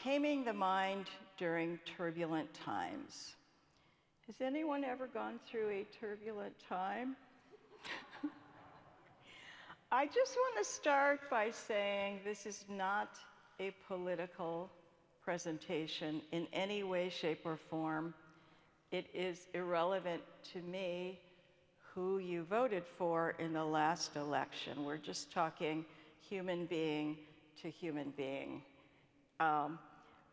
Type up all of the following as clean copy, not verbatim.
Taming the Mind During Turbulent Times. Has anyone ever gone through a turbulent time? I just want to start by saying this is not a political presentation in any way, shape, or form. It is irrelevant to me who you voted for in the last election. We're just talking human being to human being.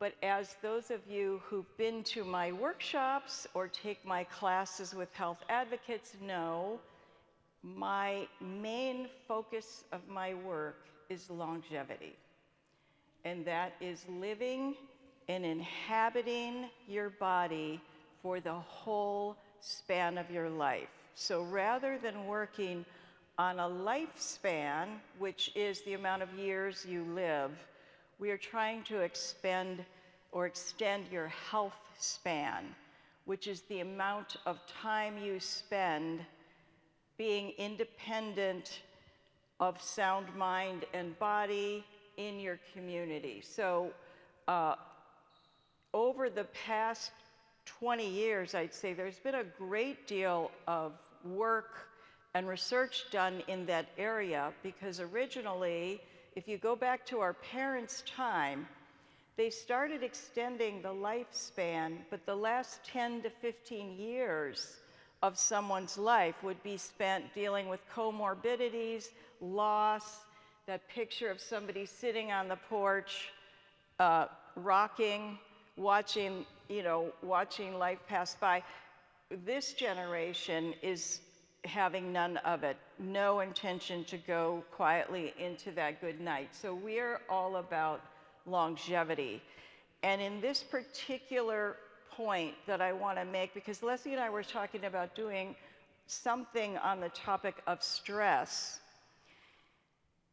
But as those of you who've been to my workshops or take my classes with health advocates know, my main focus of my work is longevity. And that is living and inhabiting your body for the whole span of your life. So rather than working on a lifespan, which is the amount of years you live, we are trying to expend or extend your health span, which is the amount of time you spend being independent of sound mind and body in your community. So over the past 20 years, I'd say there's been a great deal of work and research done in that area, because originally, if you go back to our parents' time, they started extending the lifespan, but the last 10 to 15 years of someone's life would be spent dealing with comorbidities, loss, that picture of somebody sitting on the porch, rocking, watching life pass by. This generation is having none of it, no intention to go quietly into that good night. So we're all about longevity. And in this particular point that I want to make, because Leslie and I were talking about doing something on the topic of stress,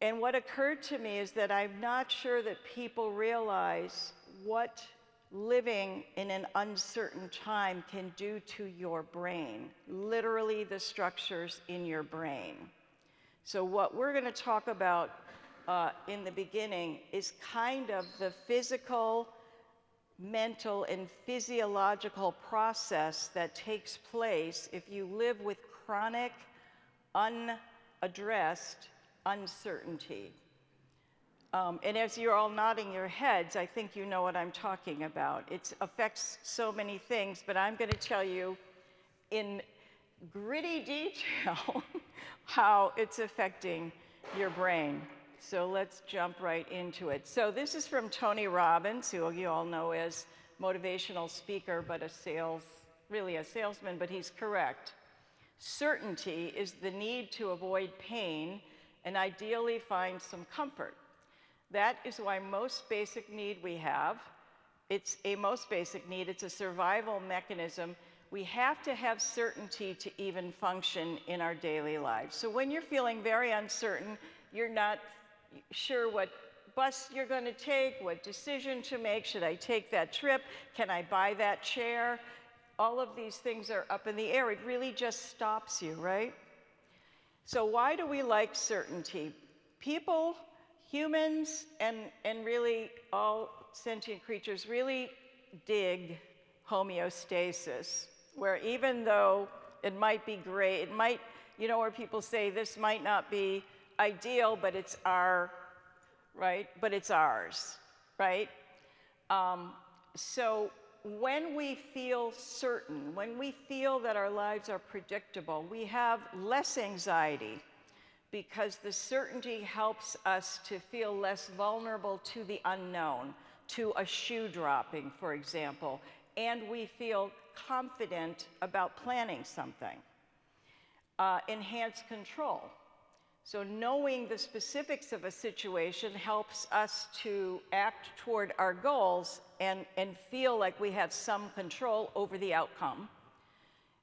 and what occurred to me is that I'm not sure that people realize what living in an uncertain time can do to your brain, literally the structures in your brain. So what we're going to talk about in the beginning is kind of the physical, mental, and physiological process that takes place if you live with chronic, unaddressed uncertainty. And as you're all nodding your heads, I think you know what I'm talking about. It affects so many things, but I'm going to tell you in gritty detail how it's affecting your brain. So let's jump right into it. So this is from Tony Robbins, who you all know as motivational speaker, but really a salesman, but he's correct. Certainty is the need to avoid pain and ideally find some comfort. That is why most basic need we have, it's a most basic need, it's a survival mechanism. We have to have certainty to even function in our daily lives. So when you're feeling very uncertain, you're not sure what bus you're going to take, what decision to make, should I take that trip, can I buy that chair? All of these things are up in the air. It really just stops you, right? So why do we like certainty? People, humans, and really all sentient creatures really dig homeostasis, where even though it might be great, it might, where people say this might not be ideal, but it's right? But it's ours, right? So when we feel certain, when we feel that our lives are predictable, we have less anxiety, because the certainty helps us to feel less vulnerable to the unknown, to a shoe dropping, for example, and we feel confident about planning something. Enhanced control. So knowing the specifics of a situation helps us to act toward our goals and feel like we have some control over the outcome.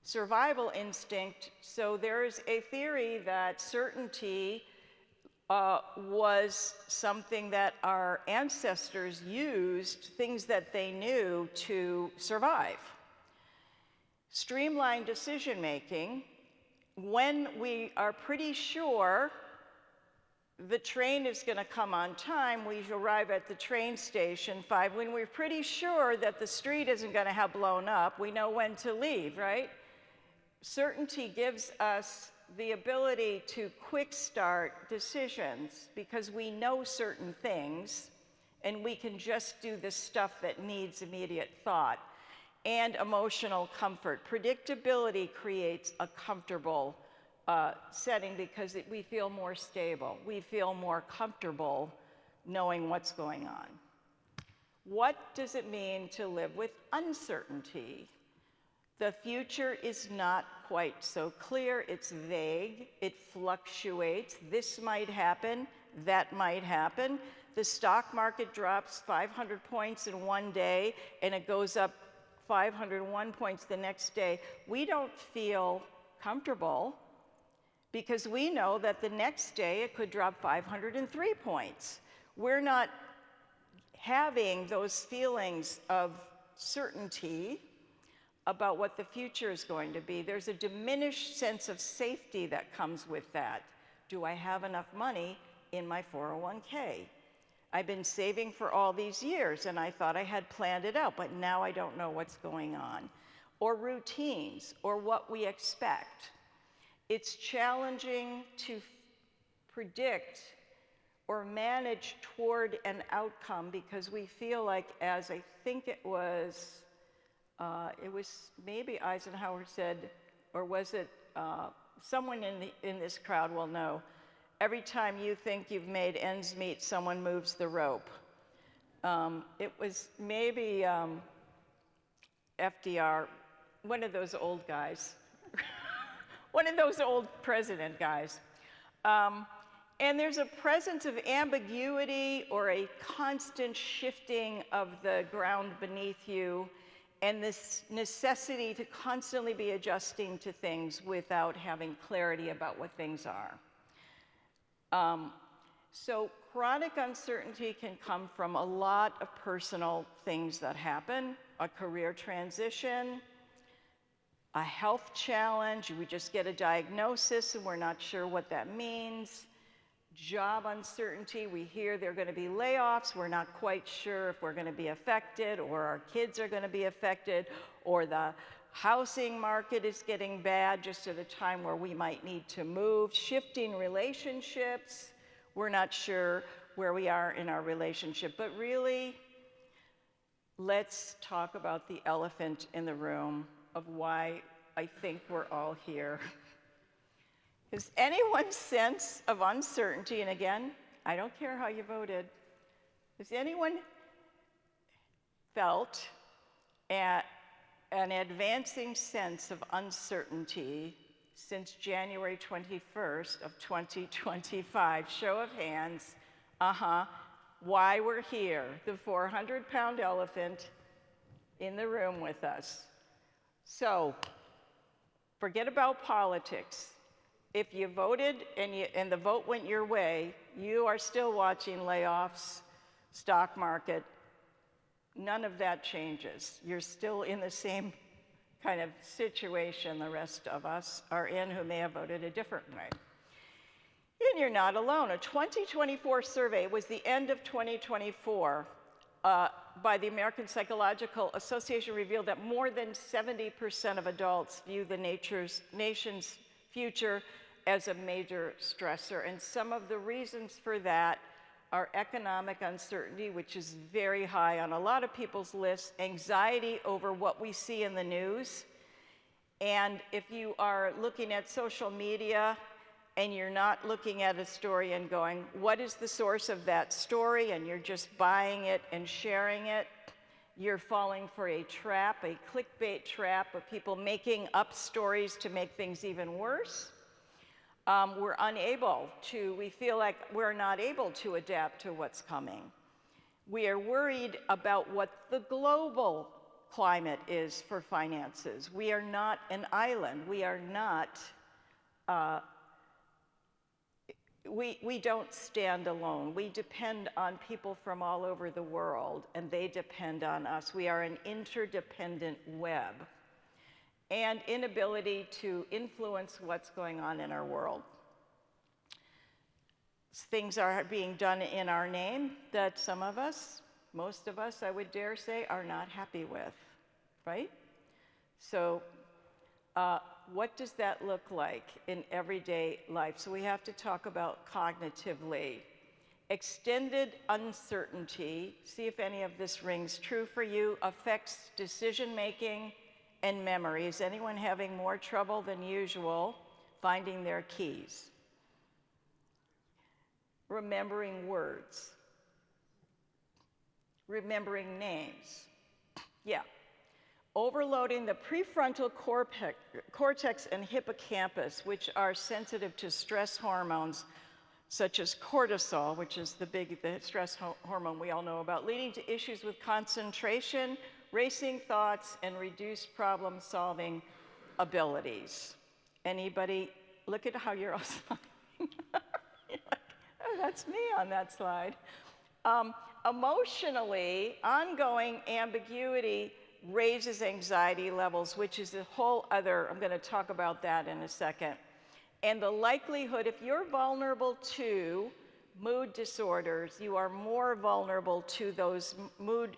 Survival instinct. So there's a theory that certainty was something that our ancestors used, things that they knew to survive. Streamlined decision making. When we are pretty sure the train is going to come on time. We arrive at the train station 5 when we're pretty sure that the street isn't going to have blown up. We know when to leave, right? Certainty gives us the ability to quick start decisions because we know certain things and we can just do the stuff that needs immediate thought. And emotional comfort. Predictability creates a comfortable setting because we feel more stable. We feel more comfortable knowing what's going on. What does it mean to live with uncertainty? The future is not quite so clear. It's vague. It fluctuates. This might happen. That might happen. The stock market drops 500 points in one day, and it goes up 501 points the next day. We don't feel comfortable because we know that the next day it could drop 503 points. We're not having those feelings of certainty about what the future is going to be. There's a diminished sense of safety that comes with that. Do I have enough money in my 401k? I've been saving for all these years and I thought I had planned it out, but now I don't know what's going on. Or routines, or what we expect. It's challenging to predict or manage toward an outcome because we feel like, as I think it was maybe Eisenhower said, or was it someone in this crowd will know, every time you think you've made ends meet, someone moves the rope. It was maybe FDR, one of those old guys, one of those old president guys. And there's a presence of ambiguity or a constant shifting of the ground beneath you, and this necessity to constantly be adjusting to things without having clarity about what things are. So chronic uncertainty can come from a lot of personal things that happen, a career transition, a health challenge, we just get a diagnosis and we're not sure what that means, job uncertainty, we hear there are going to be layoffs, we're not quite sure if we're going to be affected or our kids are going to be affected, or the housing market is getting bad just at a time where we might need to move, shifting relationships, we're not sure where we are in our relationship. But really, let's talk about the elephant in the room of why I think we're all here. Is anyone's sense of uncertainty, and again, I don't care how you voted, has anyone felt an advancing sense of uncertainty since January 21st of 2025? Show of hands. Why we're here, the 400-pound elephant in the room with us. So, forget about politics. If you voted and the vote went your way, you are still watching layoffs, stock market. None of that changes. You're still in the same kind of situation the rest of us are in who may have voted a different way. And you're not alone. A 2024 survey was the end of 2024 by the American Psychological Association revealed that more than 70% of adults view the nation's future as a major stressor. And some of the reasons for that are economic uncertainty, which is very high on a lot of people's lists, anxiety over what we see in the news. And if you are looking at social media and you're not looking at a story and going, what is the source of that story? And you're just buying it and sharing it, you're falling for a trap, a clickbait trap of people making up stories to make things even worse. We feel like we're not able to adapt to what's coming. We are worried about what the global climate is for finances. We are not an island. We are not, we don't stand alone. We depend on people from all over the world, and they depend on us. We are an interdependent web. And inability to influence what's going on in our world. Things are being done in our name that some of us, most of us, I would dare say, are not happy with, right? So what does that look like in everyday life? So we have to talk about cognitively. Extended uncertainty, see if any of this rings true for you, affects decision-making and memory. Is anyone having more trouble than usual finding their keys? Remembering words. Remembering names. Yeah. Overloading the prefrontal cortex and hippocampus, which are sensitive to stress hormones, such as cortisol, which is the stress hormone we all know about, leading to issues with concentration, racing thoughts, and reduced problem-solving abilities. Anybody, look at how you're all smiling. Oh, that's me on that slide. Emotionally, ongoing ambiguity raises anxiety levels, which is a whole other, I'm going to talk about that in a second. And the likelihood, if you're vulnerable to mood disorders, you are more vulnerable to those mood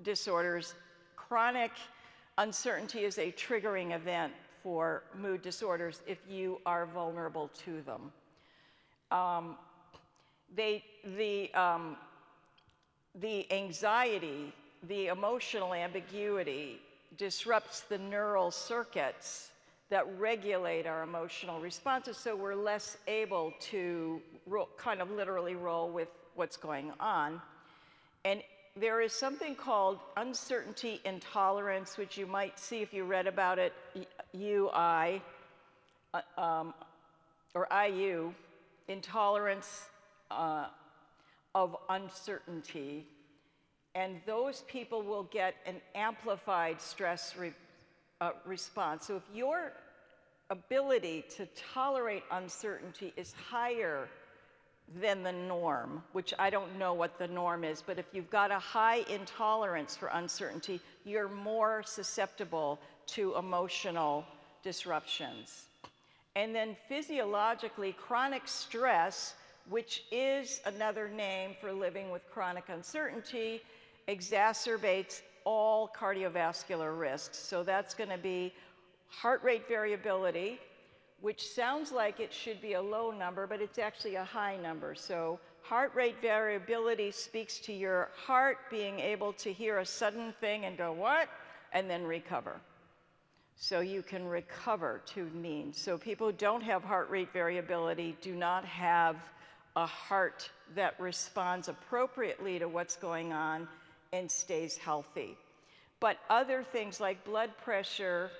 disorders. Chronic uncertainty is a triggering event for mood disorders if you are vulnerable to them. The anxiety, the emotional ambiguity disrupts the neural circuits that regulate our emotional responses, so we're less able to kind of literally roll with what's going on. And there is something called uncertainty intolerance, which you might see if you read about it, UI, or IU, intolerance of uncertainty. And those people will get an amplified stress response. So if your ability to tolerate uncertainty is higher than the norm, which I don't know what the norm is, but if you've got a high intolerance for uncertainty, you're more susceptible to emotional disruptions. And then physiologically, chronic stress, which is another name for living with chronic uncertainty, exacerbates all cardiovascular risks. So that's going to be heart rate variability, which sounds like it should be a low number, but it's actually a high number. So heart rate variability speaks to your heart being able to hear a sudden thing and go, what? And then recover. So you can recover to mean. So people who don't have heart rate variability do not have a heart that responds appropriately to what's going on and stays healthy. But other things like blood pressure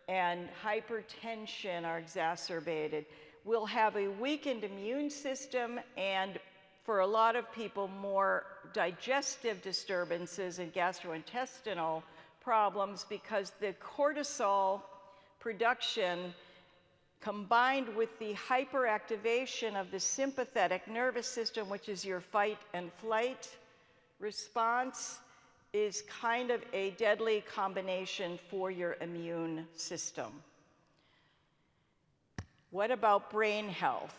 and hypertension are exacerbated. We'll have a weakened immune system, and for a lot of people, more digestive disturbances and gastrointestinal problems, because the cortisol production combined with the hyperactivation of the sympathetic nervous system, which is your fight and flight response, is kind of a deadly combination for your immune system. What about brain health?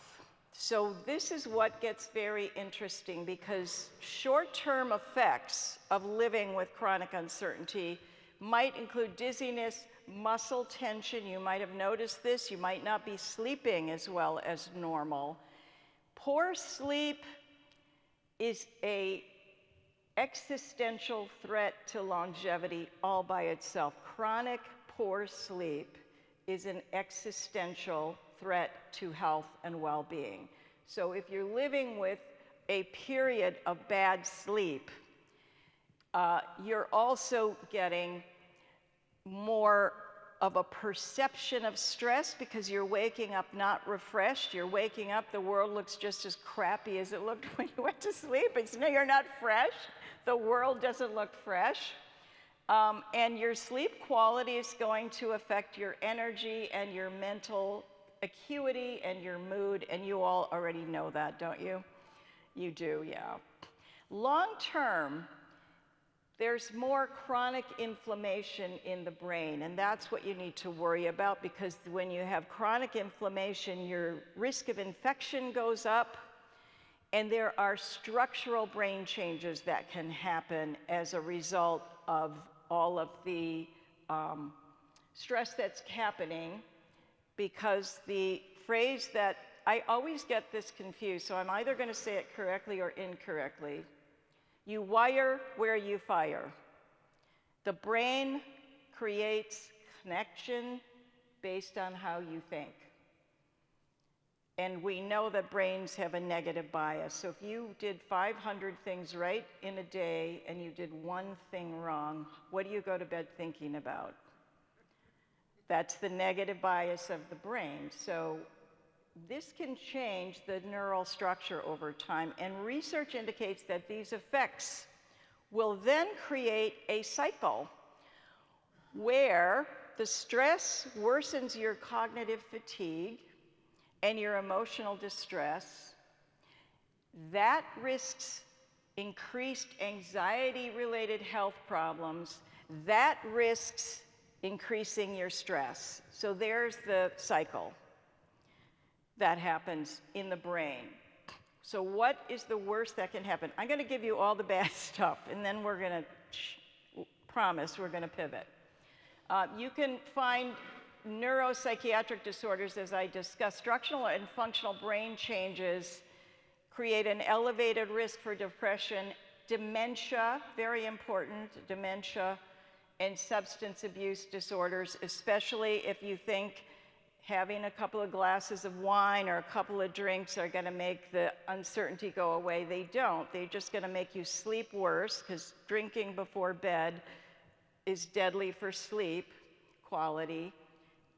So this is what gets very interesting, because short-term effects of living with chronic uncertainty might include dizziness, muscle tension. You might have noticed this. You might not be sleeping as well as normal. Poor sleep is an existential threat to longevity all by itself. Chronic poor sleep is an existential threat to health and well-being. So if you're living with a period of bad sleep, you're also getting more of a perception of stress because you're waking up not refreshed. You're waking up, the world looks just as crappy as it looked when you went to sleep. It's no, you're not fresh. The world doesn't look fresh. And your sleep quality is going to affect your energy and your mental acuity and your mood, and you all already know that, don't you? You do, yeah. Long term, there's more chronic inflammation in the brain, and that's what you need to worry about, because when you have chronic inflammation, your risk of infection goes up, And there are structural brain changes that can happen as a result of all of the stress that's happening, because the phrase that I always get this confused, so I'm either going to say it correctly or incorrectly. You wire where you fire. The brain creates connection based on how you think. And we know that brains have a negative bias. So if you did 500 things right in a day and you did one thing wrong, what do you go to bed thinking about? That's the negative bias of the brain. So this can change the neural structure over time. And research indicates that these effects will then create a cycle where the stress worsens your cognitive fatigue and your emotional distress. That risks increased anxiety-related health problems. That risks increasing your stress. So there's the cycle that happens in the brain. So what is the worst that can happen? I'm going to give you all the bad stuff, and then we're going to promise we're going to pivot. You can find neuropsychiatric disorders, as I discussed. Structural and functional brain changes create an elevated risk for depression, dementia, very important, dementia, and substance abuse disorders, especially if you think having a couple of glasses of wine or a couple of drinks are going to make the uncertainty go away. They don't. They're just going to make you sleep worse, because drinking before bed is deadly for sleep quality.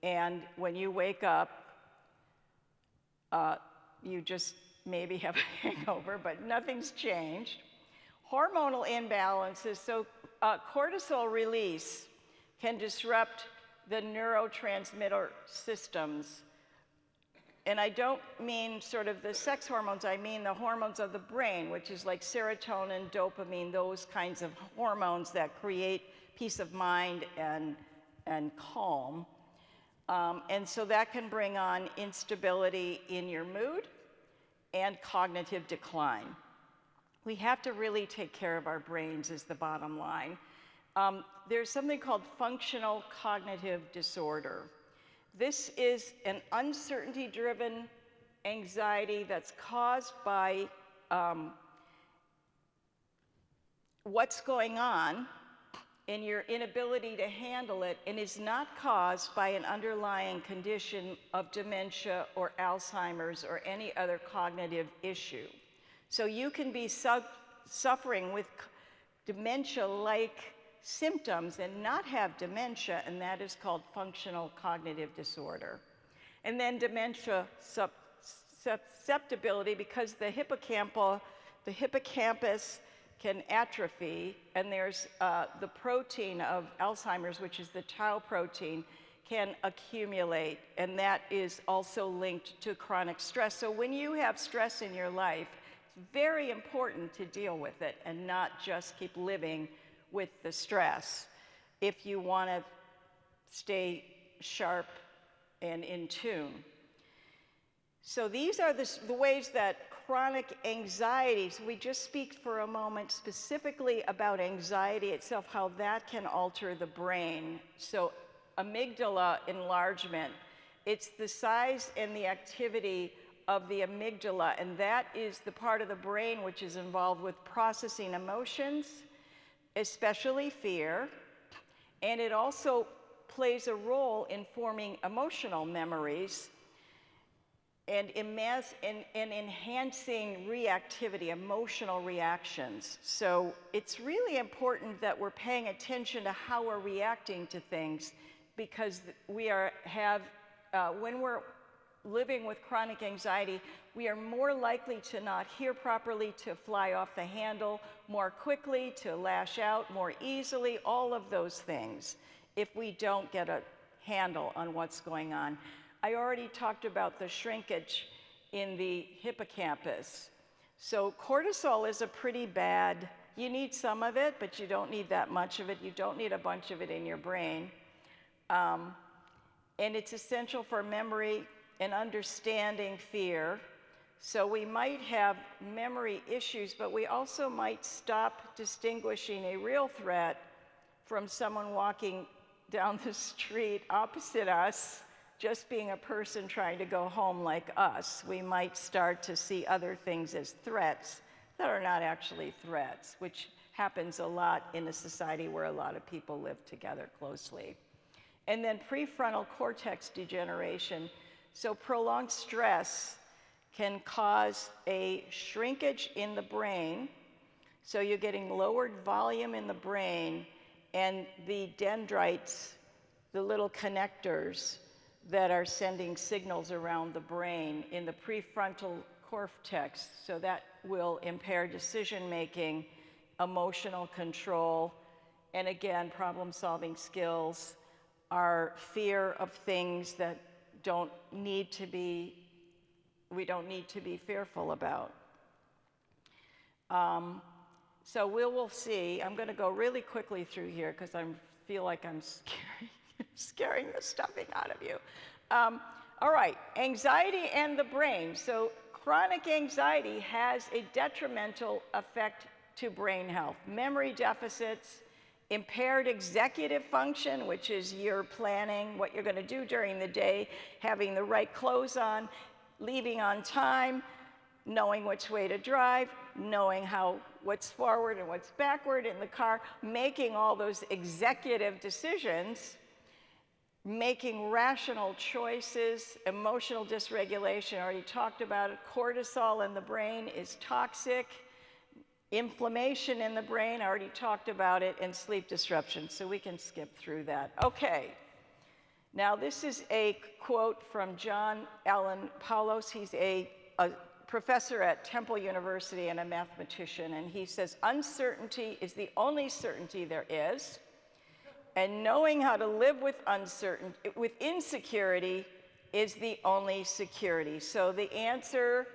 And when you wake up, you just maybe have a hangover, but nothing's changed. Hormonal imbalances, so cortisol release can disrupt the neurotransmitter systems. And I don't mean sort of the sex hormones, I mean the hormones of the brain, which is like serotonin, dopamine, those kinds of hormones that create peace of mind and calm. And so that can bring on instability in your mood and cognitive decline. We have to really take care of our brains, is the bottom line. There's something called functional cognitive disorder. This is an uncertainty-driven anxiety that's caused by what's going on and your inability to handle it, and is not caused by an underlying condition of dementia or Alzheimer's or any other cognitive issue. So you can be suffering with dementia-like symptoms and not have dementia, and that is called functional cognitive disorder. And then dementia susceptibility, because the hippocampus can atrophy, and there's the protein of Alzheimer's, which is the tau protein, can accumulate, and that is also linked to chronic stress. So when you have stress in your life, it's very important to deal with it and not just keep living with the stress if you want to stay sharp and in tune. So these are the ways that chronic anxiety, so we just speak for a moment specifically about anxiety itself, how that can alter the brain. So amygdala enlargement, it's the size and the activity of the amygdala, and that is the part of the brain which is involved with processing emotions, especially fear, and it also plays a role in forming emotional memories and enhancing reactivity, emotional reactions. So it's really important that we're paying attention to how we're reacting to things, because when we're living with chronic anxiety, we are more likely to not hear properly, to fly off the handle more quickly, to lash out more easily, all of those things, if we don't get a handle on what's going on. I already talked about the shrinkage in the hippocampus. So cortisol is a pretty bad, you need some of it, but you don't need that much of it. You don't need a bunch of it in your brain. And it's essential for memory and understanding fear, So we might have memory issues, but we also might stop distinguishing a real threat from someone walking down the street opposite us, just being a person trying to go home like us. We might start to see other things as threats that are not actually threats, which happens a lot in a society where a lot of people live together closely. And then prefrontal cortex degeneration. So prolonged stress can cause a shrinkage in the brain. So you're getting lowered volume in the brain, and the dendrites, the little connectors that are sending signals around the brain in the prefrontal cortex. So that will impair decision-making, emotional control, and again, problem-solving skills, our fear of things that we don't need to be fearful about. So we'll see. I'm going to go really quickly through here because I feel like I'm scaring the stuffing out of you. All right, anxiety and the brain. So chronic anxiety has a detrimental effect to brain health. Memory deficits, impaired executive function, which is your planning, what you're going to do during the day, having the right clothes on, leaving on time, knowing which way to drive, knowing what's forward and what's backward in the car, making all those executive decisions, making rational choices, emotional dysregulation, I already talked about it. Cortisol in the brain is toxic. Inflammation in the brain, I already talked about it, and sleep disruption. So we can skip through that. Okay. Now this is a quote from John Allen Paulos. He's a professor at Temple University and a mathematician, and he says, uncertainty is the only certainty there is, and knowing how to live with insecurity is the only security. So the answer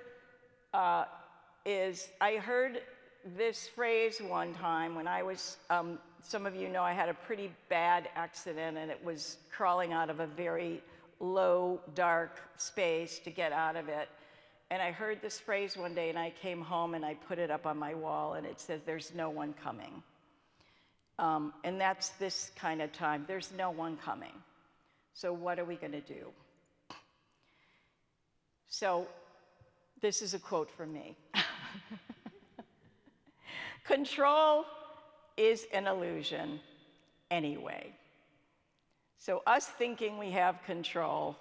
is, I heard this phrase one time when I was, some of you know I had a pretty bad accident, and it was crawling out of a very low, dark space to get out of it. And I heard this phrase one day, and I came home and I put it up on my wall, and it says, there's no one coming. And that's this kind of time. There's no one coming. So what are we going to do? So this is a quote from me. Control is an illusion anyway. So us thinking we have control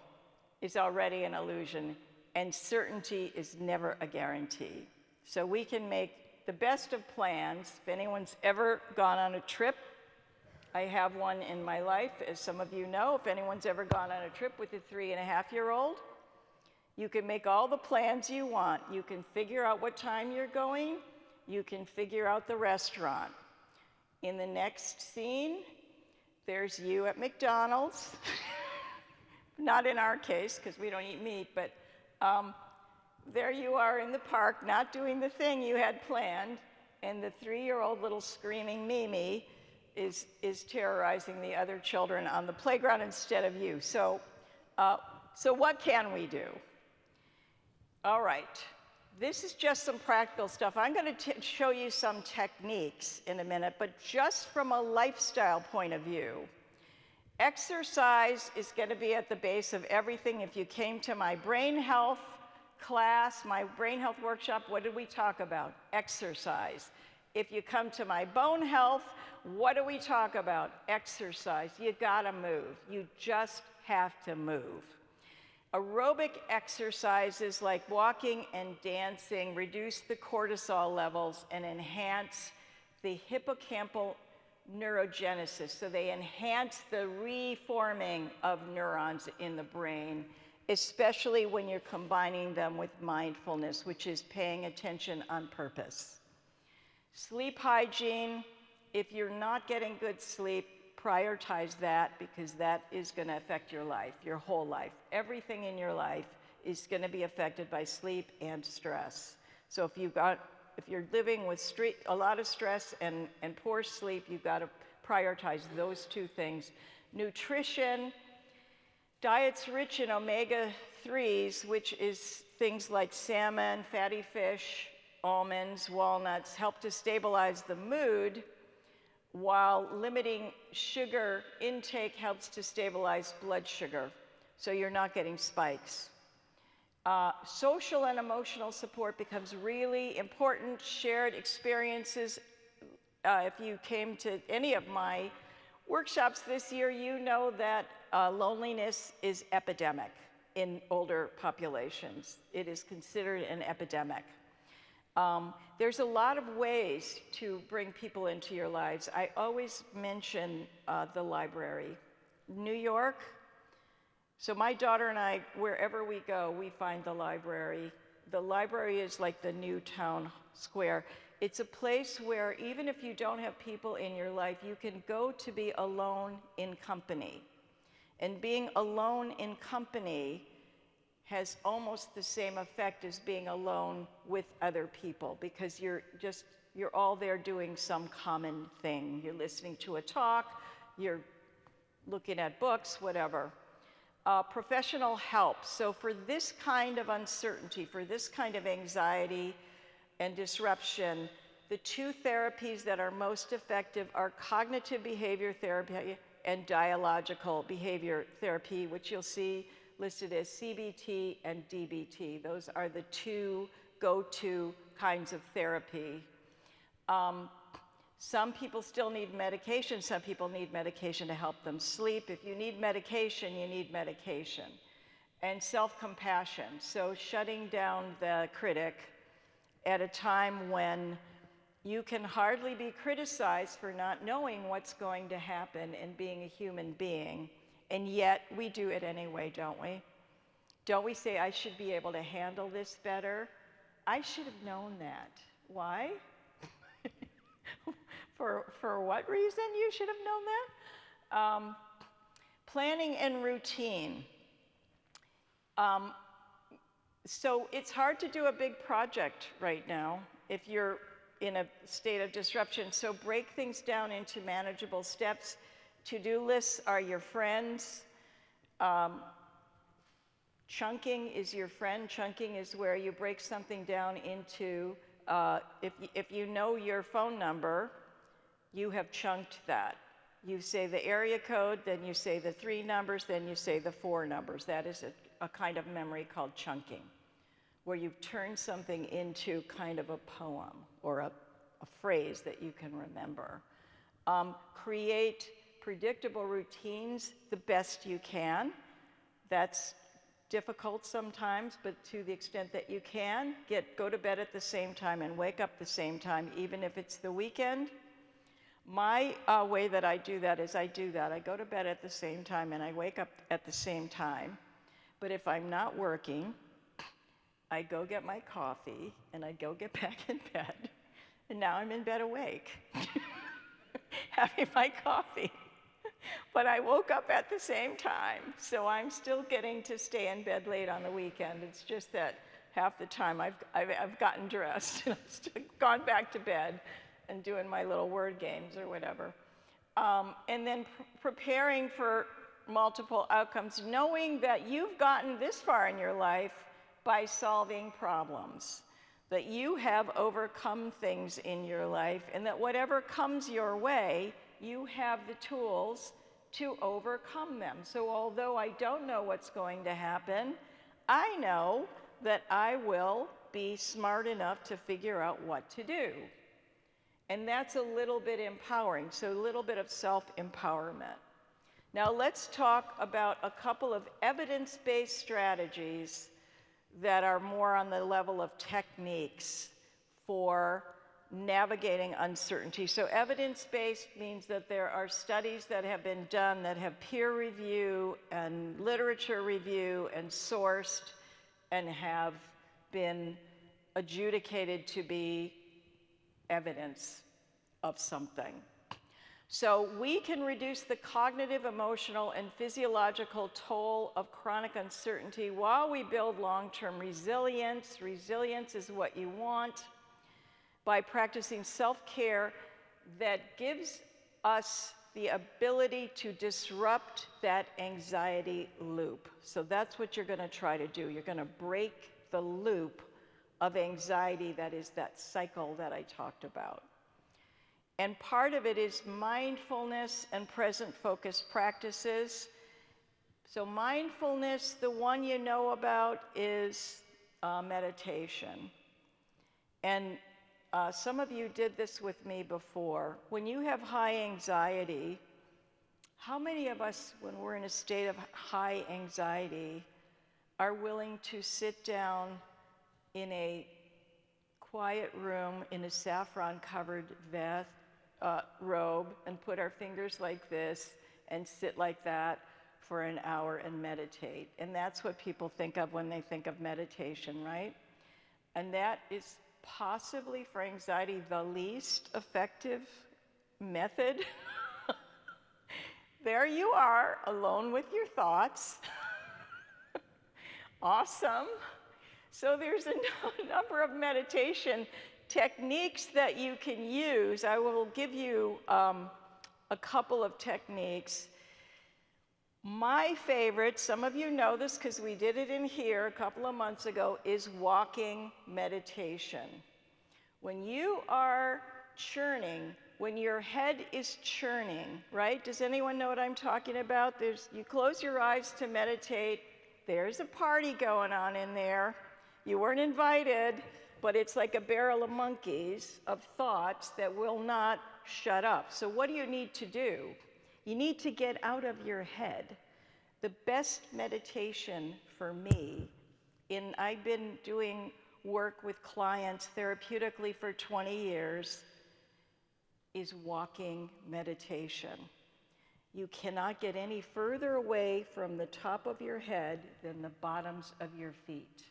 is already an illusion, and certainty is never a guarantee. So we can make the best of plans. If anyone's ever gone on a trip, I have one in my life, as some of you know. If anyone's ever gone on a trip with a 3.5-year-old, you can make all the plans you want. You can figure out what time you're going. You can figure out the restaurant. In the next scene, there's you at McDonald's. Not in our case, because we don't eat meat, but there you are in the park, not doing the thing you had planned, and the 3-year-old little screaming Mimi is terrorizing the other children on the playground instead of you. So what can we do? All right. This is just some practical stuff. I'm going to show you some techniques in a minute, but just from a lifestyle point of view. Exercise is going to be at the base of everything. If you came to my brain health class, my brain health workshop, what did we talk about? Exercise. If you come to my bone health, what do we talk about? Exercise. You got to move. You just have to move. Aerobic exercises like walking and dancing reduce the cortisol levels and enhance the hippocampal neurogenesis. So they enhance the reforming of neurons in the brain, especially when you're combining them with mindfulness, which is paying attention on purpose. Sleep hygiene, if you're not getting good sleep, prioritize that, because that is going to affect your life, your whole life. Everything in your life is going to be affected by sleep and stress. So if you're living with a lot of stress and poor sleep, you've got to prioritize those two things. Nutrition, diets rich in omega-3s, which is things like salmon, fatty fish, almonds, walnuts help to stabilize the mood, while limiting sugar intake helps to stabilize blood sugar, so you're not getting spikes. Social and emotional support becomes really important. Shared experiences. If you came to any of my workshops this year, you know that loneliness is epidemic in older populations. It is considered an epidemic. There's a lot of ways to bring people into your lives. I always mention the library. New York, so my daughter and I, wherever we go, we find the library. The library is like the new town square. It's a place where even if you don't have people in your life, you can go to be alone in company. And being alone in company has almost the same effect as being alone with other people, because you're all there doing some common thing. You're listening to a talk, you're looking at books, whatever. Professional help. So for this kind of uncertainty, for this kind of anxiety and disruption, the two therapies that are most effective are cognitive behavior therapy and dialogical behavior therapy, which you'll see listed as CBT and DBT. Those are the two go-to kinds of therapy. Some people still need medication. Some people need medication to help them sleep. If you need medication, you need medication. And self-compassion. So shutting down the critic at a time when you can hardly be criticized for not knowing what's going to happen and being a human being. And yet we do it anyway, don't we? Don't we say, I should be able to handle this better? I should have known that. Why? For what reason you should have known that? Planning and routine. So it's hard to do a big project right now if you're in a state of disruption. So break things down into manageable steps. To-do lists are your friends. Chunking is your friend. Chunking is where you break something down into, if you know your phone number, you have chunked that. You say the area code, then you say the 3 numbers, then you say the 4 numbers. That is a kind of memory called chunking, where you've turned something into kind of a poem or a phrase that you can remember. Create predictable routines the best you can. That's difficult sometimes, but to the extent that you can, go to bed at the same time and wake up the same time, even if it's the weekend. My way that I do that is I go to bed at the same time and I wake up at the same time. But if I'm not working, I go get my coffee and I go get back in bed. And now I'm in bed awake, having my coffee. But I woke up at the same time, so I'm still getting to stay in bed late on the weekend. It's just that half the time I've gotten dressed and I've still gone back to bed and doing my little word games or whatever. And then preparing for multiple outcomes, knowing that you've gotten this far in your life by solving problems, that you have overcome things in your life, and that whatever comes your way, you have the tools to overcome them. So although I don't know what's going to happen, I know that I will be smart enough to figure out what to do. And that's a little bit empowering, so a little bit of self-empowerment. Now let's talk about a couple of evidence-based strategies that are more on the level of techniques for navigating uncertainty. So evidence-based means that there are studies that have been done that have peer review and literature review and sourced and have been adjudicated to be evidence of something. So we can reduce the cognitive, emotional, and physiological toll of chronic uncertainty while we build long-term resilience. Resilience is what you want, by practicing self-care that gives us the ability to disrupt that anxiety loop. So that's what you're going to try to do. You're going to break the loop of anxiety that is that cycle that I talked about. And part of it is mindfulness and present focus practices. So mindfulness, the one you know about is meditation. And some of you did this with me before. When you have high anxiety, how many of us, when we're in a state of high anxiety, are willing to sit down in a quiet room in a saffron-covered robe and put our fingers like this and sit like that for an hour and meditate? And that's what people think of when they think of meditation, right? And that is possibly for anxiety the least effective method. There you are, alone with your thoughts. Awesome. So there's a number of meditation techniques that you can use. I will give you a couple of techniques. My favorite, some of you know this because we did it in here a couple of months ago, is walking meditation. When you are churning, when your head is churning, right? Does anyone know what I'm talking about? You close your eyes to meditate. There's a party going on in there. You weren't invited, but it's like a barrel of monkeys of thoughts that will not shut up. So what do you need to do? You need to get out of your head. The best meditation for me, I've been doing work with clients therapeutically for 20 years, is walking meditation. You cannot get any further away from the top of your head than the bottoms of your feet.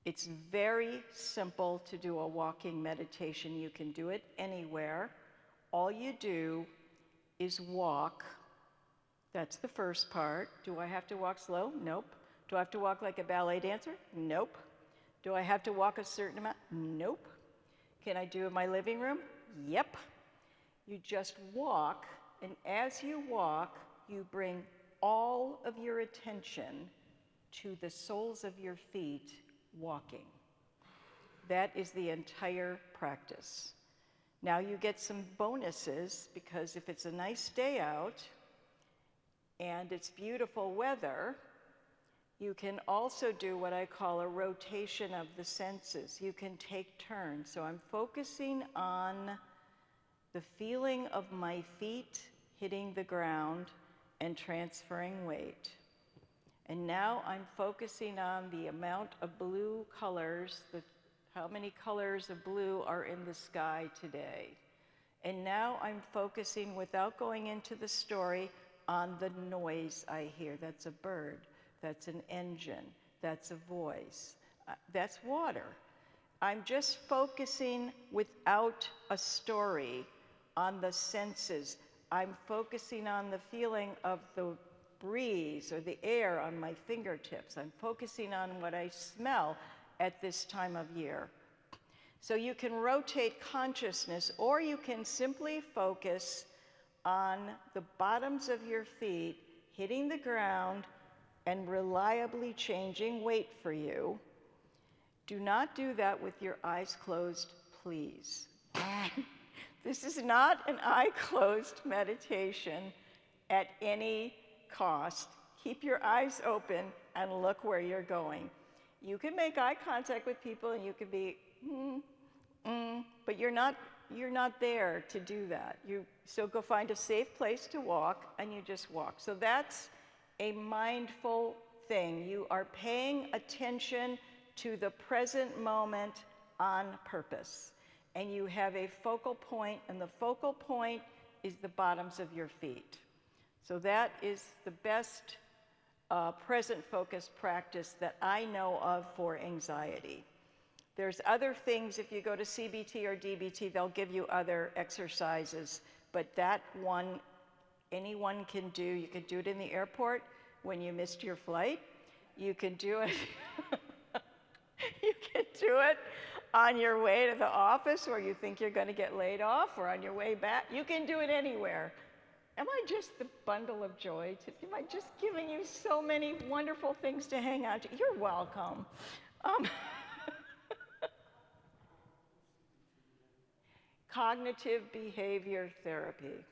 It's very simple to do a walking meditation. You can do it anywhere. All you do is walk. That's the first part. Do I have to walk slow? Nope. Do I have to walk like a ballet dancer? Nope. Do I have to walk a certain amount? Nope. Can I do it in my living room? Yep. You just walk, and as you walk, you bring all of your attention to the soles of your feet walking. That is the entire practice. Now you get some bonuses, because if it's a nice day out and it's beautiful weather, you can also do what I call a rotation of the senses. You can take turns. So I'm focusing on the feeling of my feet hitting the ground and transferring weight. And now I'm focusing on the amount of blue colors, how many colors of blue are in the sky today. And now I'm focusing, without going into the story, on the noise I hear. That's a bird, that's an engine, that's a voice, that's water. I'm just focusing without a story on the senses. I'm focusing on the feeling of the breeze or the air on my fingertips. I'm focusing on what I smell at this time of year. So you can rotate consciousness, or you can simply focus on the bottoms of your feet hitting the ground and reliably changing weight for you. Do not do that with your eyes closed, please. This is not an eye-closed meditation at any cost. Keep your eyes open and look where you're going. You can make eye contact with people and you can be, but you're not there to do that. So go find a safe place to walk and you just walk. So that's a mindful thing. You are paying attention to the present moment on purpose. And you have a focal point, and the focal point is the bottoms of your feet. So that is the best present focus practice that I know of for anxiety. There's other things. If you go to CBT or DBT, they'll give you other exercises, but that one anyone can do. You can do it in the airport when you missed your flight. You can do it you can do it on your way to the office where you think you're going to get laid off, or on your way back. You can do it anywhere. Am I just the bundle of joy? Am I just giving you so many wonderful things to hang out to? You're welcome. Um, Cognitive behavior therapy.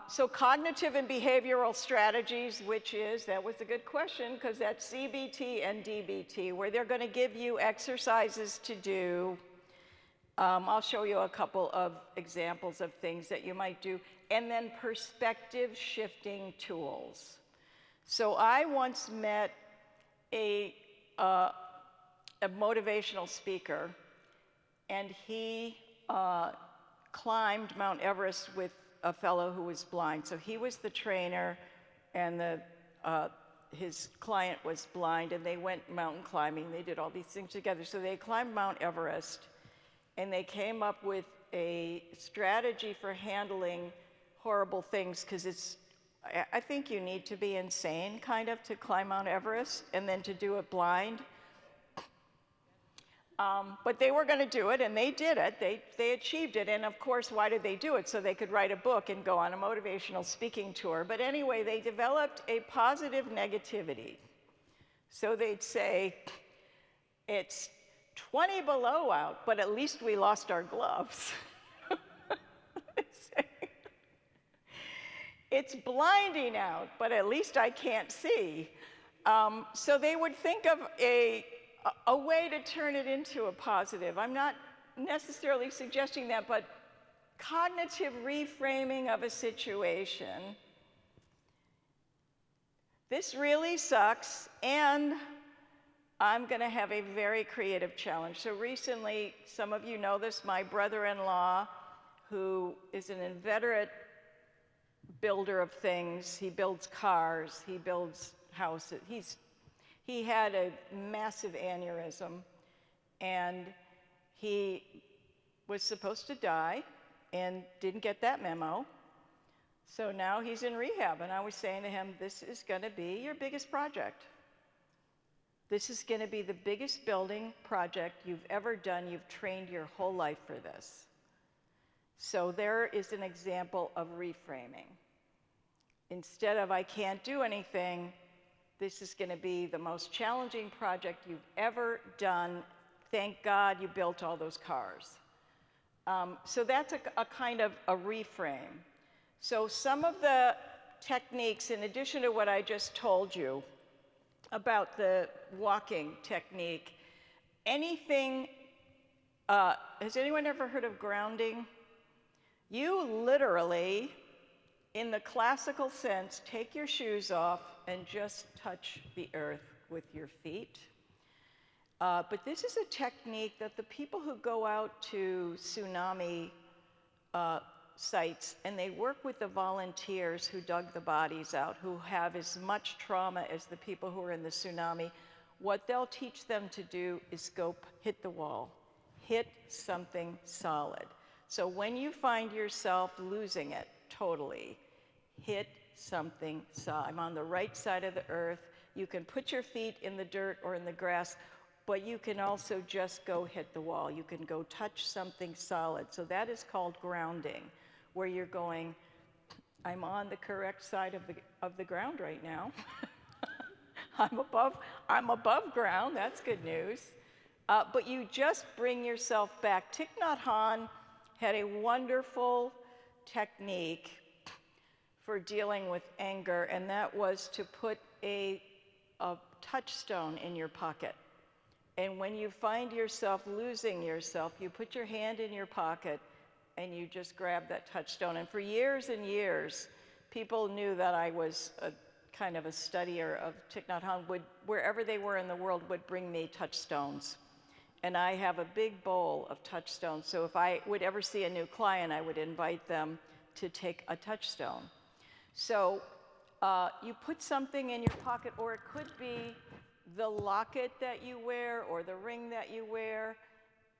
So cognitive and behavioral strategies, that was a good question, because that's CBT and DBT, where they're going to give you exercises to do. I'll show you a couple of examples of things that you might do. And then perspective shifting tools. So I once met a motivational speaker, and he climbed Mount Everest with a fellow who was blind. So he was the trainer, and his client was blind, and they went mountain climbing. They did all these things together. So they climbed Mount Everest, and they came up with a strategy for handling horrible things, because I think you need to be insane, kind of, to climb Mount Everest, and then to do it blind. But they were going to do it, and they did it. They achieved it. And of course, why did they do it? So they could write a book and go on a motivational speaking tour. But anyway, they developed a positive negativity. So they'd say, it's 20 below out, but at least we lost our gloves. It's blinding out, but at least I can't see. So they would think of a way to turn it into a positive. I'm not necessarily suggesting that, but cognitive reframing of a situation. This really sucks, and I'm going to have a very creative challenge. So recently, some of you know this, my brother-in-law, who is an inveterate builder of things, he builds cars, he builds houses, he had a massive aneurysm, and he was supposed to die and didn't get that memo. So now he's in rehab, and I was saying to him, this is going to be your biggest project. This is going to be the biggest building project you've ever done. You've trained your whole life for this. So there is an example of reframing. Instead of, I can't do anything, this is going to be the most challenging project you've ever done. Thank God you built all those cars. So that's a kind of a reframe. So some of the techniques, in addition to what I just told you about the walking technique, anything, has anyone ever heard of grounding? You literally, in the classical sense, take your shoes off and just touch the earth with your feet. But this is a technique that the people who go out to tsunami sites, and they work with the volunteers who dug the bodies out, who have as much trauma as the people who are in the tsunami, what they'll teach them to do is go hit the wall, hit something solid. So when you find yourself losing it totally, hit something solid. I'm on the right side of the earth. You can put your feet in the dirt or in the grass, but you can also just go hit the wall. You can go touch something solid. So that is called grounding, where you're going, I'm on the correct side of the ground right now. I'm above ground. That's good news. But you just bring yourself back. Thich Nhat Hanh had a wonderful technique for dealing with anger, and that was to put a touchstone in your pocket. And when you find yourself losing yourself, you put your hand in your pocket and you just grab that touchstone. And for years and years, people knew that I was a kind of a studier of Thich Nhat Hanh. Wherever they were in the world, would bring me touchstones. And I have a big bowl of touchstones. So if I would ever see a new client, I would invite them to take a touchstone. So you put something in your pocket, or it could be the locket that you wear or the ring that you wear.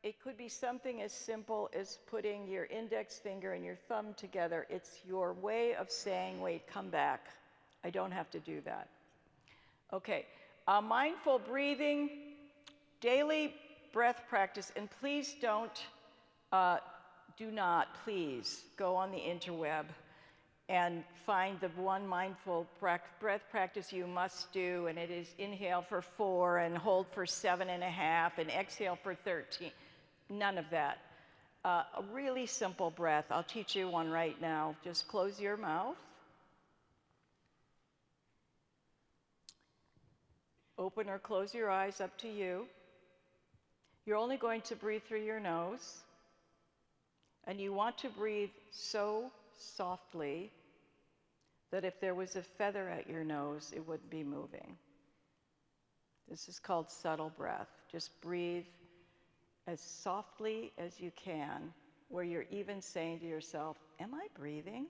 It could be something as simple as putting your index finger and your thumb together. It's your way of saying, wait, come back. I don't have to do that. Okay, mindful breathing, daily breath practice, and please do not, please, go on the interweb and find the one mindful breath practice you must do, and it is inhale for 4 and hold for 7.5 and exhale for 13. None of that. A really simple breath. I'll teach you one right now. Just close your mouth. Open or close your eyes, up to you. You're only going to breathe through your nose. And you want to breathe so softly that if there was a feather at your nose, it wouldn't be moving. This is called subtle breath. Just breathe as softly as you can, where you're even saying to yourself, am I breathing?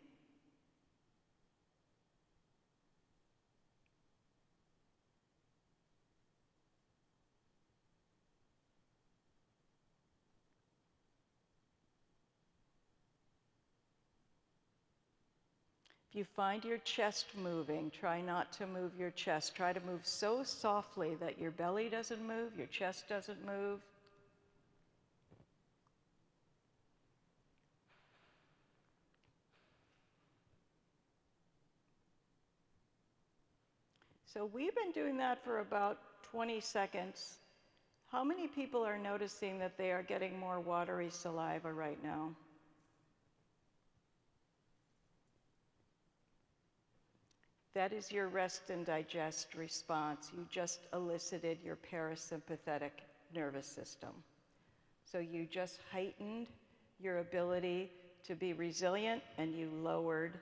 If you find your chest moving, try not to move your chest. Try to move so softly that your belly doesn't move, your chest doesn't move. So we've been doing that for about 20 seconds. How many people are noticing that they are getting more watery saliva right now? That is your rest and digest response. You just elicited your parasympathetic nervous system. So you just heightened your ability to be resilient, and you lowered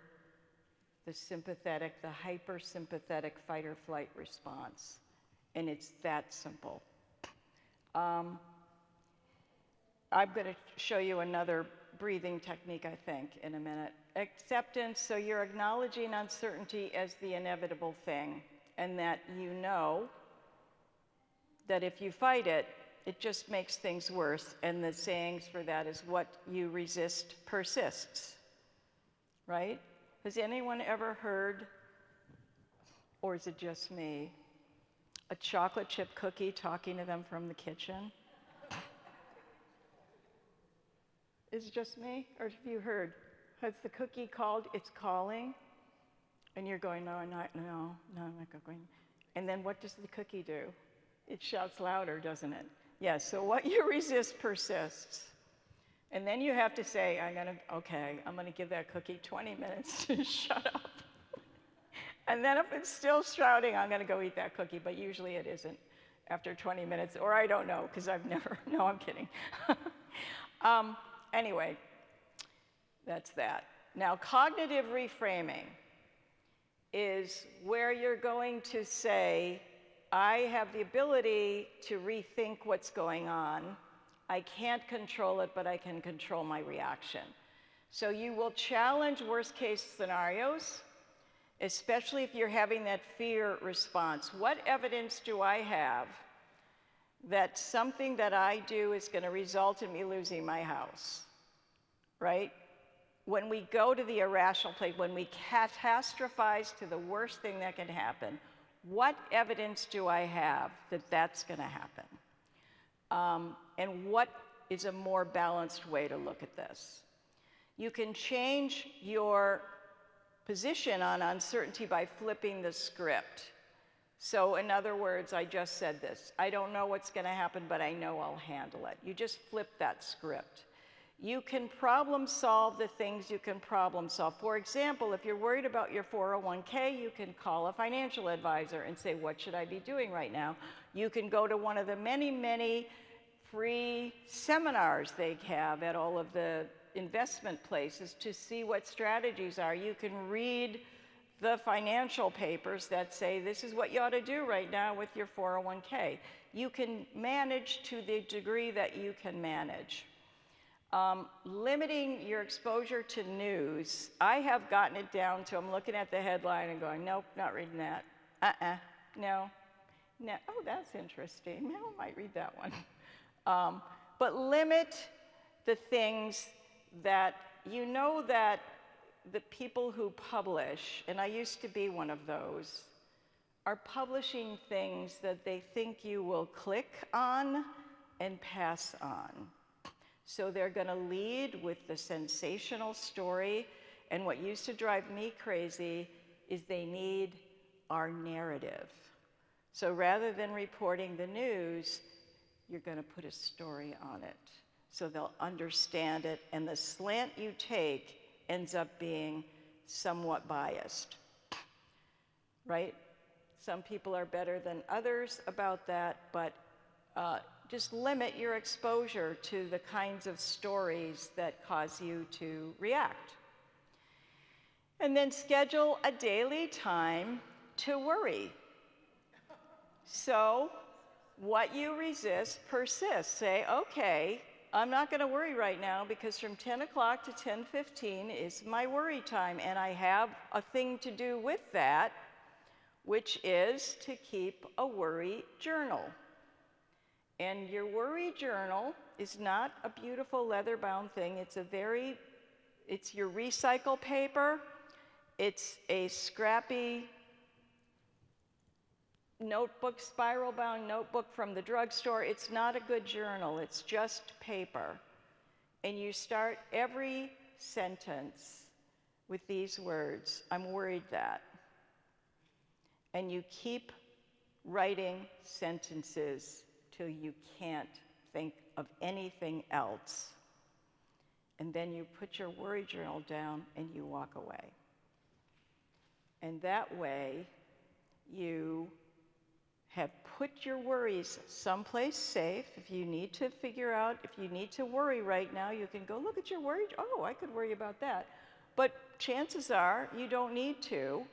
the sympathetic, the hypersympathetic fight or flight response. And it's that simple. I'm going to show you another breathing technique, I think, in a minute. Acceptance, so you're acknowledging uncertainty as the inevitable thing, and that you know that if you fight it, it just makes things worse. And the sayings for that is, what you resist persists, right? Has anyone ever heard, or is it just me, a chocolate chip cookie talking to them from the kitchen? Is it just me, or have you heard? Has the cookie called? It's calling, and you're going, no, I'm not going. And then what does the cookie do? It shouts louder, doesn't it? Yes, so what you resist persists. And then you have to say, I'm going to give that cookie 20 minutes to shut up. And then if it's still shouting, I'm going to go eat that cookie, but usually it isn't after 20 minutes, or I don't know, because I've never, no, I'm kidding. Anyway, that's that. Now, cognitive reframing is where you're going to say, I have the ability to rethink what's going on. I can't control it, but I can control my reaction. So you will challenge worst case scenarios, especially if you're having that fear response. What evidence do I have that something that I do is going to result in me losing my house, right? When we go to the irrational place, when we catastrophize to the worst thing that can happen, what evidence do I have that that's going to happen? And what is a more balanced way to look at this? You can change your position on uncertainty by flipping the script. So in other words, I just said this. I don't know what's going to happen, but I know I'll handle it. You just flip that script. You can problem solve the things you can problem solve. For example, if you're worried about your 401k, you can call a financial advisor and say, what should I be doing right now? You can go to one of the many, many free seminars they have at all of the investment places to see what strategies are. You can read the financial papers that say this is what you ought to do right now with your 401k. You can manage to the degree that you can manage. Limiting your exposure to news, I have gotten it down to I'm looking at the headline and going, nope, not reading that. No. Oh, that's interesting. No, I might read that one. But limit the things that you know that the people who publish, and I used to be one of those, are publishing things that they think you will click on and pass on. So they're going to lead with the sensational story, And what used to drive me crazy is they need our narrative. So rather than reporting the news, you're going to put a story on it so they'll understand it, and the slant you take ends up being somewhat biased, right? Some people are better than others about that, but just limit your exposure to the kinds of stories that cause you to react. And then schedule a daily time to worry. So what you resist persists. Say, okay, I'm not going to worry right now because from 10 o'clock to 10:15 is my worry time, and I have a thing to do with that, which is to keep a worry journal. And your worry journal is not a beautiful leather-bound thing. It's your recycle paper. It's a scrappy notebook, spiral-bound notebook from the drugstore. It's not a good journal. It's just paper. And you start every sentence with these words, I'm worried that. And you keep writing sentences till you can't think of anything else. And then you put your worry journal down and you walk away. And that way, you have put your worries someplace safe. If you need to figure out, if you need to worry right now, you can go look at your worry. Oh, I could worry about that. But chances are you don't need to.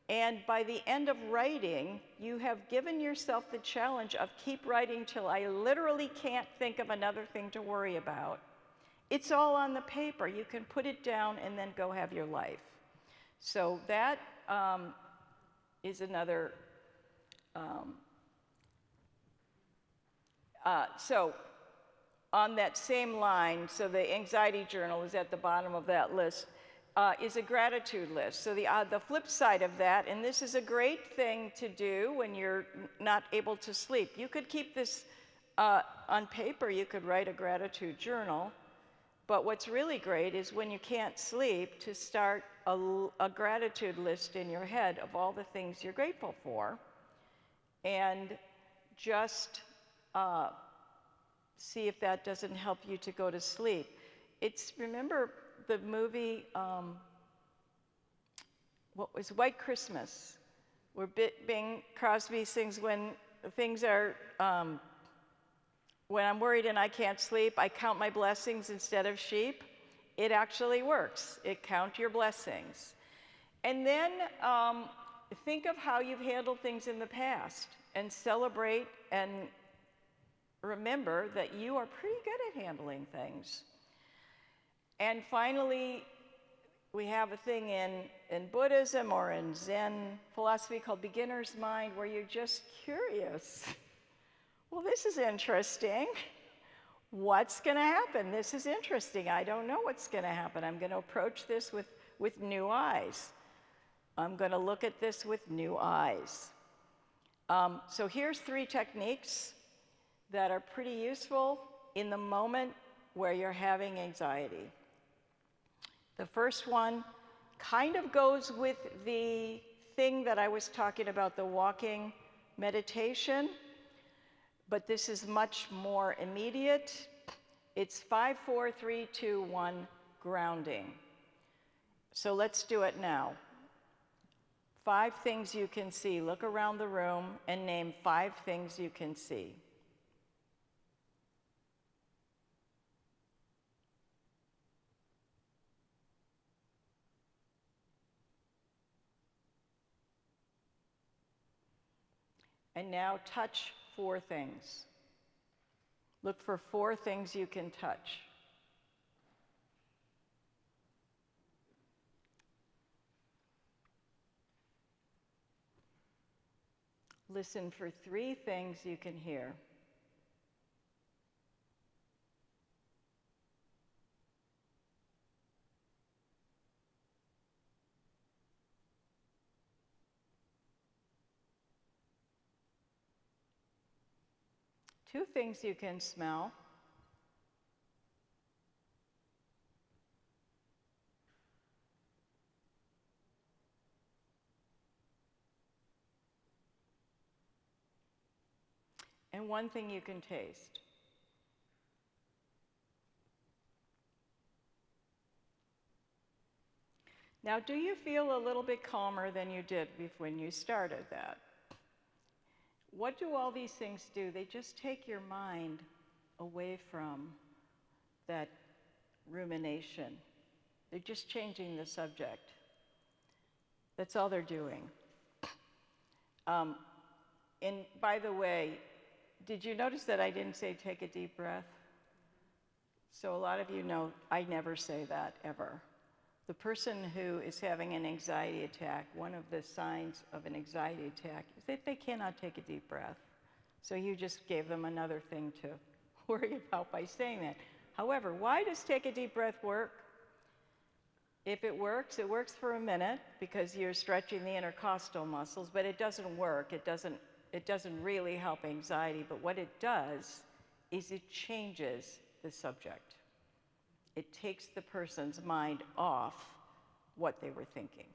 And by the end of writing, you have given yourself the challenge of keep writing till I literally can't think of another thing to worry about. It's all on the paper. You can put it down and then go have your life. So that is another. So on that same line, so the anxiety journal is at the bottom of that list, is a gratitude list. So the flip side of that, and this is a great thing to do when you're not able to sleep. You could keep this on paper, you could write a gratitude journal, but what's really great is when you can't sleep to start a gratitude list in your head of all the things you're grateful for, and just see if that doesn't help you to go to sleep. Remember the movie, what was White Christmas, where Bing Crosby sings, when I'm worried and I can't sleep, I count my blessings instead of sheep. It actually works. Count your blessings. And then think of how you've handled things in the past and celebrate and remember that you are pretty good at handling things. And finally, we have a thing in Buddhism or in Zen philosophy called beginner's mind, where you're just curious. Well, this is interesting. What's going to happen? This is interesting. I don't know what's going to happen. I'm going to approach this with new eyes. I'm going to look at this with new eyes. So here's 3 techniques that are pretty useful in the moment where you're having anxiety. The first one kind of goes with the thing that I was talking about, the walking meditation, but this is much more immediate. It's 5, 4, 3, 2, 1, grounding. So let's do it now. 5 things you can see. Look around the room and name 5 things you can see. And now touch 4 things. Look for 4 things you can touch. Listen for 3 things you can hear. Two things you can smell. and one thing you can taste. Now, do you feel a little bit calmer than you did when you started that? What do all these things do? They just take your mind away from that rumination. They're just changing the subject. That's all they're doing. And by the way, did you notice that I didn't say take a deep breath? So a lot of you know I never say that, ever. The person who is having an anxiety attack, one of the signs of an anxiety attack is that they cannot take a deep breath. So you just gave them another thing to worry about by saying that. However, why does take a deep breath work? If it works for a minute because you're stretching the intercostal muscles, but it doesn't work. It doesn't really help anxiety, but what it does is it changes the subject. It takes the person's mind off what they were thinking.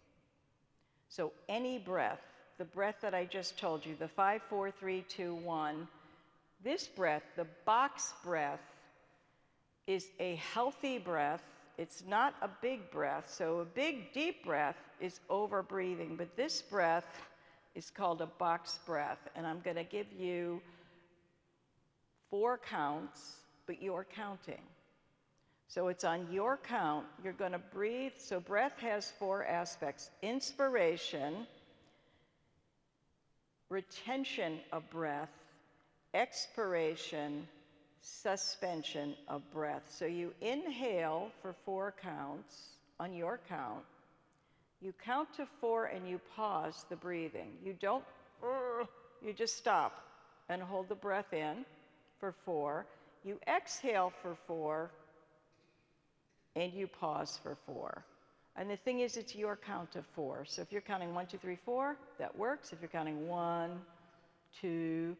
So any breath, the breath that I just told you, the 5, 4, 3, 2, 1, this breath, the box breath, is a healthy breath. It's not a big breath. So a big, deep breath is over breathing, but this breath is called a box breath. And I'm going to give you 4 counts, but you're counting. So it's on your count. You're going to breathe. So breath has 4 aspects: inspiration, retention of breath, expiration, suspension of breath. So you inhale for 4 counts on your count. You count to 4 and you pause the breathing. You don't, you just stop and hold the breath in for 4. You exhale for 4 and you pause for 4. And the thing is, it's your count of 4. So if you're counting 1, 2, 3, 4, that works. If you're counting 1, 2,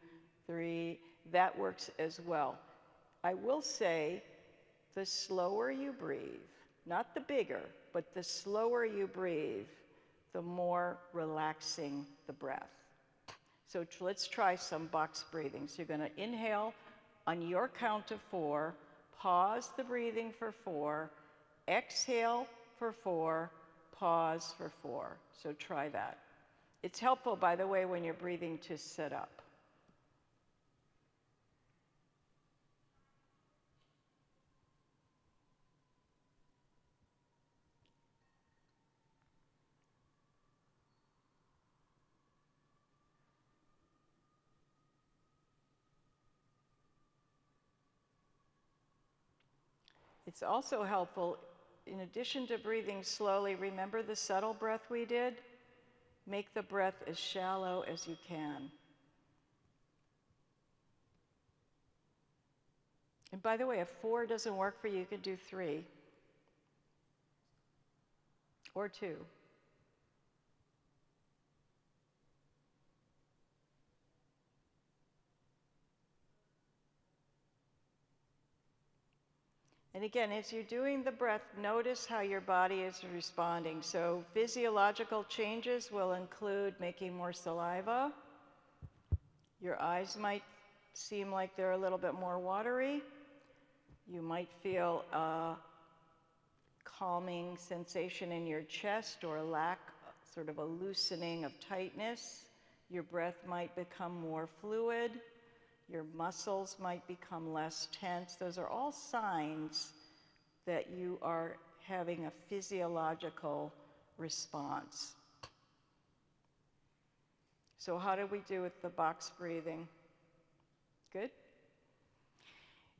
3, that works as well. I will say, the slower you breathe, not the bigger, but the slower you breathe, the more relaxing the breath. So let's try some box breathing. So you're going to inhale on your count of 4, pause the breathing for 4, exhale for 4, pause for 4. So try that. It's helpful, by the way, when you're breathing to sit up. It's also helpful, in addition to breathing slowly, remember the subtle breath we did? Make the breath as shallow as you can. And by the way, if 4 doesn't work for you, you can do 3 or 2. And again, as you're doing the breath, notice how your body is responding. So physiological changes will include making more saliva. Your eyes might seem like they're a little bit more watery. You might feel a calming sensation in your chest or a lack, sort of a loosening of tightness. Your breath might become more fluid. Your muscles might become less tense. Those are all signs that you are having a physiological response. So how did we do with the box breathing? Good?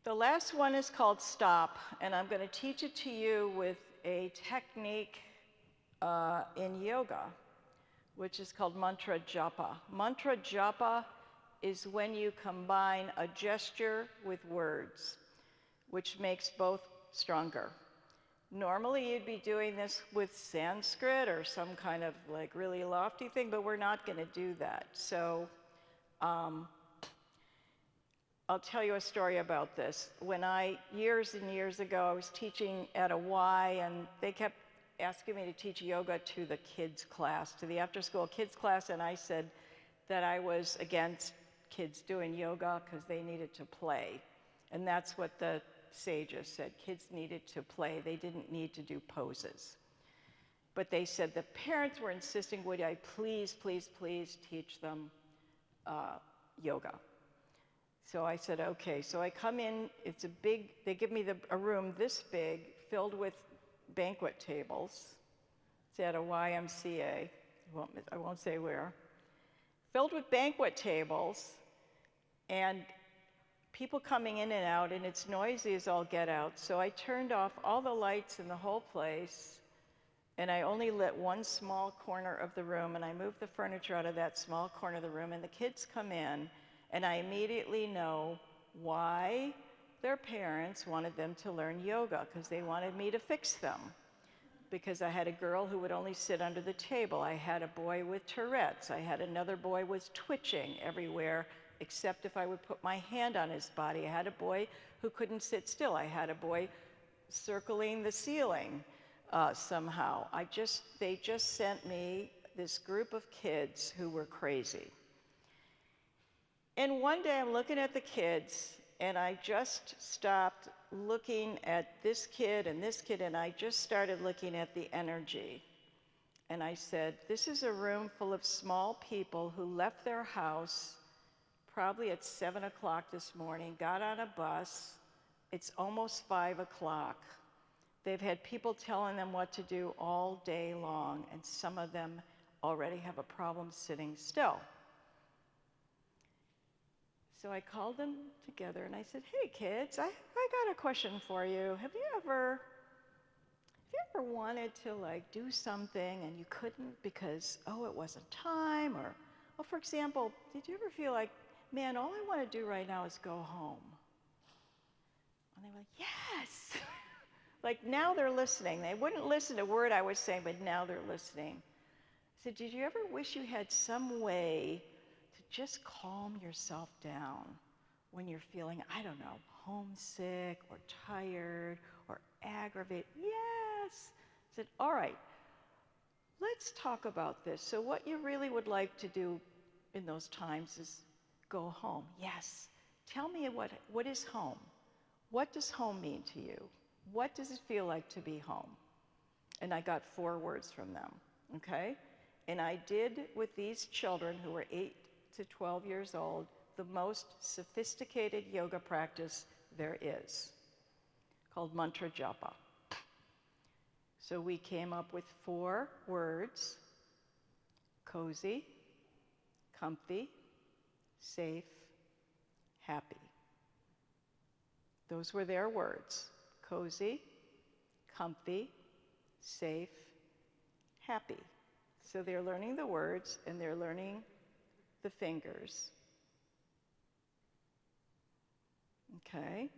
The last one is called stop, and I'm going to teach it to you with a technique in yoga, which is called mantra japa. Mantra japa is when you combine a gesture with words, which makes both stronger. Normally you'd be doing this with Sanskrit or some kind of like really lofty thing, but we're not going to do that. So I'll tell you a story about this. When years and years ago, I was teaching at a Y, and they kept asking me to teach yoga to the kids class, to the after-school kids class, and I said that I was against kids doing yoga because they needed to play. And that's what the sages said. Kids needed to play. They didn't need to do poses. But they said the parents were insisting, would I please, please, please teach them yoga? So I said, okay. So I come in, it's a big, they give me a room this big, filled with banquet tables. It's at a YMCA, I won't say where. Filled with banquet tables, and people coming in and out, and it's noisy as all get out. So I turned off all the lights in the whole place, and I only lit one small corner of the room, and I moved the furniture out of that small corner of the room, and the kids come in, and I immediately know why their parents wanted them to learn yoga, because they wanted me to fix them. Because I had a girl who would only sit under the table. I had a boy with Tourette's. I had another boy was twitching everywhere, except if I would put my hand on his body. I had a boy who couldn't sit still. I had a boy circling the ceiling somehow. They just sent me this group of kids who were crazy. And one day I'm looking at the kids, and I just stopped looking at this kid, and I just started looking at the energy. And I said, this is a room full of small people who left their house probably at 7 o'clock this morning, got on a bus. It's almost 5 o'clock. They've had people telling them what to do all day long, and some of them already have a problem sitting still. So I called them together and I said, hey kids, I got a question for you. Have you ever wanted to do something and you couldn't because, it wasn't time? Or, for example, did you ever feel like, man, all I want to do right now is go home? And they were like, yes. Now they're listening. They wouldn't listen to a word I was saying, but now they're listening. I said, did you ever wish you had some way just calm yourself down when you're feeling, I don't know, homesick or tired or aggravated? Yes. I said, all right, let's talk about this. So what you really would like to do in those times is go home. Yes. Tell me what is home? What does home mean to you? What does it feel like to be home? And I got 4 words from them, okay? And I did with these children who were 8 to 12 years old, the most sophisticated yoga practice there is, called mantra japa. So we came up with 4 words: cozy, comfy, safe, happy. Those were their words: cozy, comfy, safe, happy. So they're learning the words and they're learning the fingers. Okay.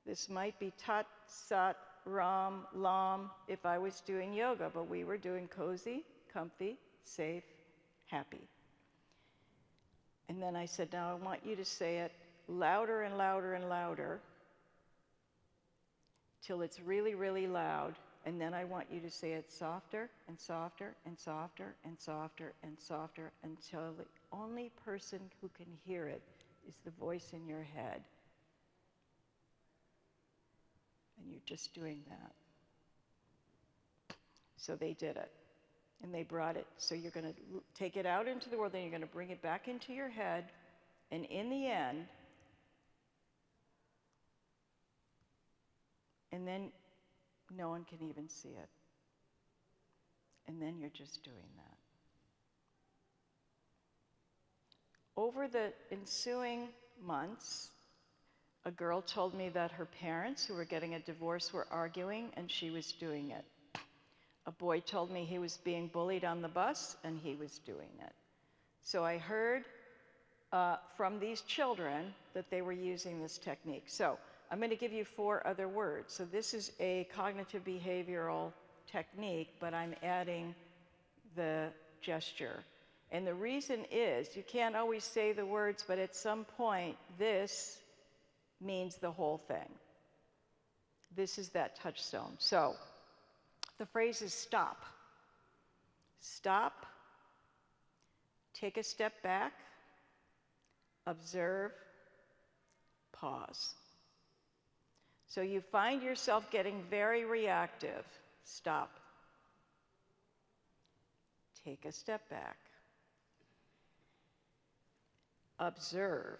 This might be tat, sat, ram, lam if I was doing yoga, but we were doing cozy, comfy, safe, happy. And then I said, now I want you to say it louder and louder and louder till it's really, really loud. And then I want you to say it softer and softer and softer and softer and softer until the only person who can hear it is the voice in your head. And you're just doing that. So they did it. And they brought it. So you're going to take it out into the world, then you're going to bring it back into your head. And in the end, and then no one can even see it. And then you're just doing that. Over the ensuing months, a girl told me that her parents, who were getting a divorce, were arguing, and she was doing it. A boy told me he was being bullied on the bus, and he was doing it. So I heard from these children that they were using this technique. So I'm going to give you 4 other words. So this is a cognitive behavioral technique, but I'm adding the gesture. And the reason is, you can't always say the words, but at some point, this means the whole thing. This is that touchstone. So the phrase is stop. Stop, take a step back, observe, pause. So you find yourself getting very reactive. Stop. Take a step back. Observe.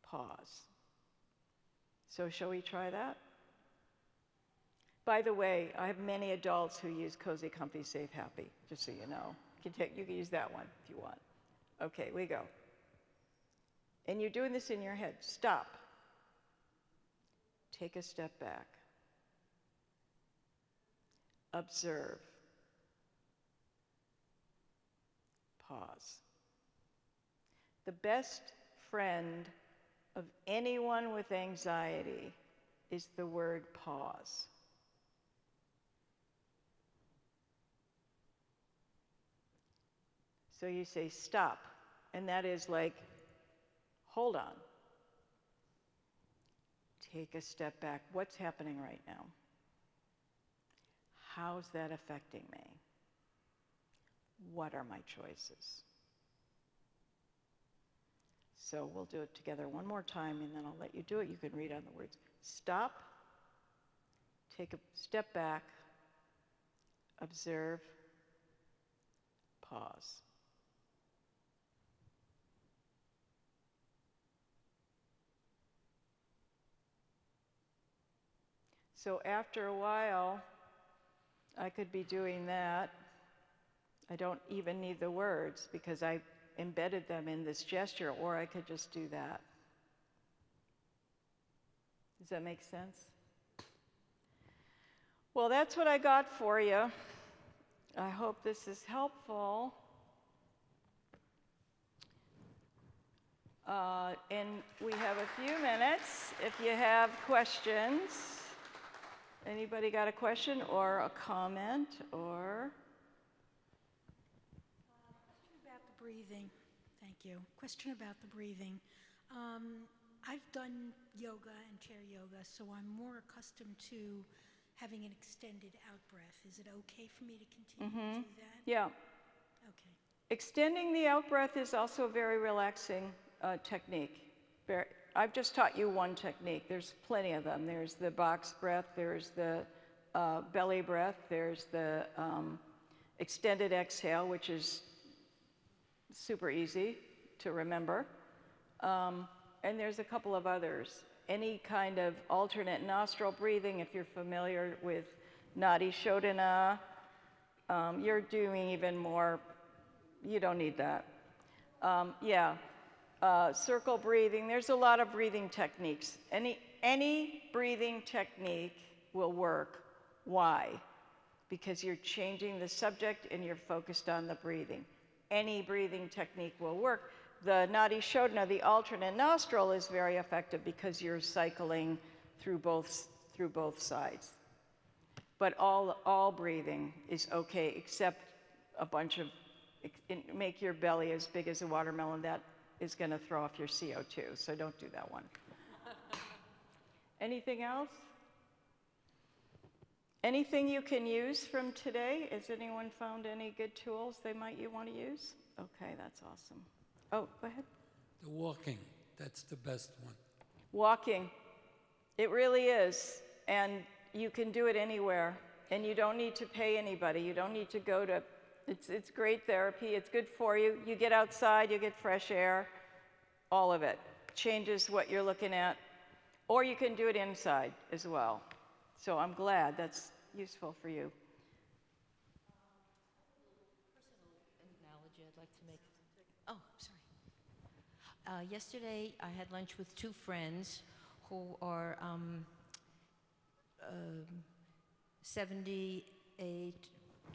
Pause. So shall we try that? By the way, I have many adults who use Cozy, Comfy, Safe, Happy, just so you know. You can use that one if you want. Okay, we go. And you're doing this in your head. Stop. Take a step back. Observe. Pause. The best friend of anyone with anxiety is the word pause. So you say stop, and that is like, hold on. Take a step back. What's happening right now? How's that affecting me? What are my choices? So we'll do it together one more time, and then I'll let you do it. You can read on the words. Stop, take a step back, observe, pause. So after a while, I could be doing that. I don't even need the words because I embedded them in this gesture, or I could just do that. Does that make sense? Well, that's what I got for you. I hope this is helpful. And we have a few minutes if you have questions. Anybody got a question or a comment or? Question about the breathing. Thank you. Question about the breathing. I've done yoga and chair yoga, so I'm more accustomed to having an extended out-breath. Is it okay for me to continue to do that? Yeah. Okay. Extending the out-breath is also a very relaxing technique. I've just taught you one technique. There's plenty of them. There's the box breath, there's the belly breath, there's the extended exhale, which is super easy to remember. And there's a couple of others. Any kind of alternate nostril breathing, if you're familiar with Nadi Shodhana, you're doing even more. You don't need that. Circle breathing. There's a lot of breathing techniques. Any breathing technique will work. Why? Because you're changing the subject and you're focused on the breathing. Any breathing technique will work. The Nadi Shodhana, the alternate nostril, is very effective because you're cycling through both sides. But all breathing is okay, except a bunch of, make your belly as big as a watermelon. That is going to throw off your CO2, so don't do that one. Anything else? Anything you can use from today? Has anyone found any good tools you want to use? Okay, that's awesome. Oh, go ahead. The walking, that's the best one. Walking. It really is. And you can do it anywhere. And you don't need to pay anybody. You don't need to go to, it's great therapy. It's good for you. You get outside, you get fresh air. All of it. Changes what you're looking at. Or you can do it inside as well. So I'm glad that's useful for you. Personal analogy I'd like to make. Oh, sorry. Yesterday, I had lunch with two friends who are 78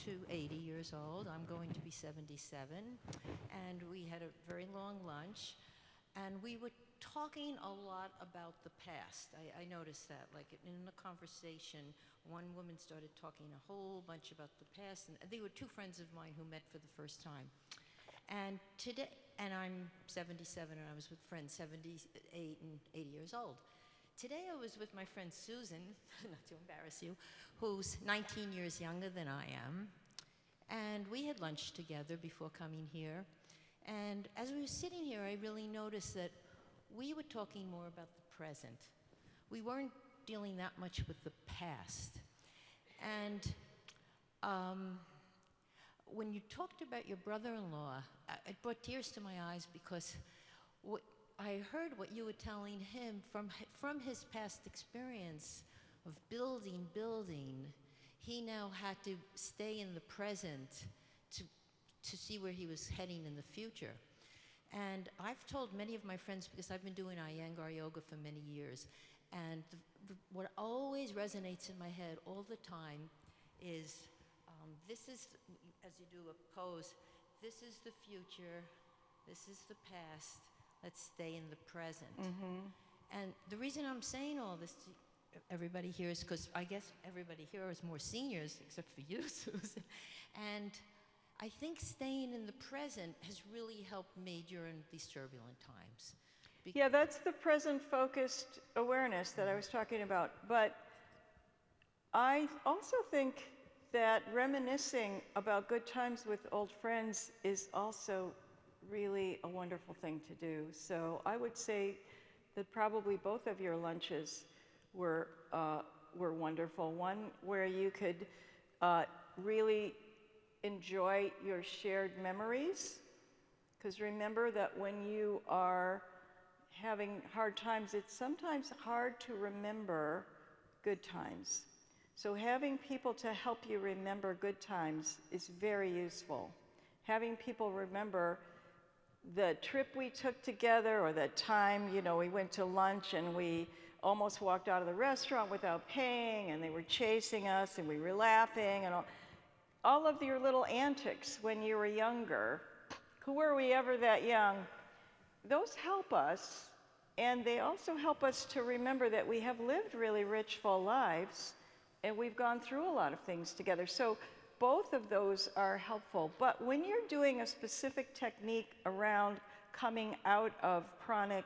to 80 years old. I'm going to be 77. And we had a very long lunch. And we were talking a lot about the past. I noticed that, like in a conversation, one woman started talking a whole bunch about the past, and they were two friends of mine who met for the first time. And today, and I'm 77, and I was with friends 78 and 80 years old. Today I was with my friend Susan, not to embarrass you, who's 19 years younger than I am, and we had lunch together before coming here. And as we were sitting here, I really noticed that we were talking more about the present. We weren't dealing that much with the past. And when you talked about your brother-in-law, it brought tears to my eyes because I heard what you were telling him from his past experience of building. He now had to stay in the present to see where he was heading in the future. And I've told many of my friends, because I've been doing Iyengar yoga for many years, and what always resonates in my head all the time is, this is, as you do a pose, this is the future, this is the past, let's stay in the present. And the reason I'm saying all this to everybody here is because I guess everybody here is more seniors, except for you, Susan. And I think staying in the present has really helped me during these turbulent times. Yeah, that's the present-focused awareness that I was talking about. But I also think that reminiscing about good times with old friends is also really a wonderful thing to do. So I would say that probably both of your lunches were wonderful. One where you could really enjoy your shared memories, because remember that when you are having hard times, it's sometimes hard to remember good times. So having people to help you remember good times is very useful. Having people remember the trip we took together, or the time, you know, we went to lunch and we almost walked out of the restaurant without paying, and they were chasing us and we were laughing, and all of your little antics when you were younger. Who were we ever that young? Those help us, and they also help us to remember that we have lived really rich, full lives, and we've gone through a lot of things together. So both of those are helpful. But when you're doing a specific technique around coming out of chronic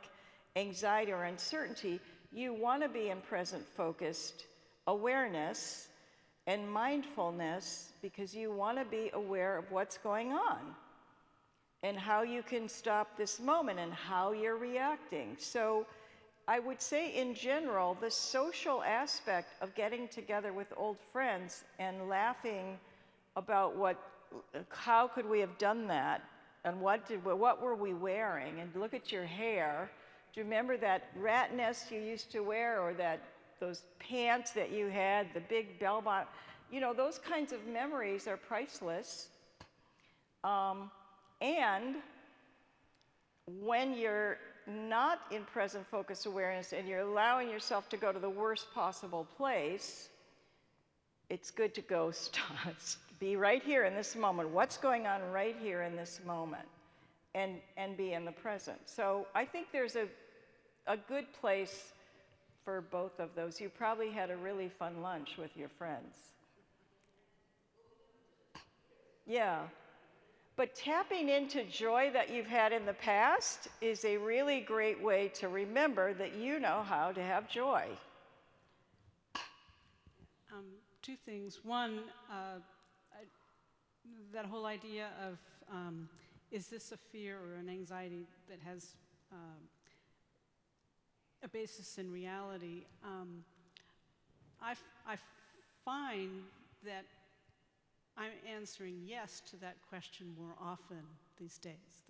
anxiety or uncertainty, you want to be in present-focused awareness and mindfulness, because you want to be aware of what's going on and how you can stop this moment and how you're reacting. So I would say in general, the social aspect of getting together with old friends and laughing about how could we have done that, and what were we wearing, and look at your hair. Do you remember that rat nest you used to wear, or those pants that you had, the big bell bottom? You know, those kinds of memories are priceless. And when you're not in present focus awareness and you're allowing yourself to go to the worst possible place, it's good to go be right here in this moment. What's going on right here in this moment? And be in the present. So I think there's a good place for both of those. You probably had a really fun lunch with your friends. Yeah. But tapping into joy that you've had in the past is a really great way to remember that you know how to have joy. Two things. One, that whole idea of is this a fear or an anxiety that has a basis in reality? I find that I'm answering yes to that question more often these days.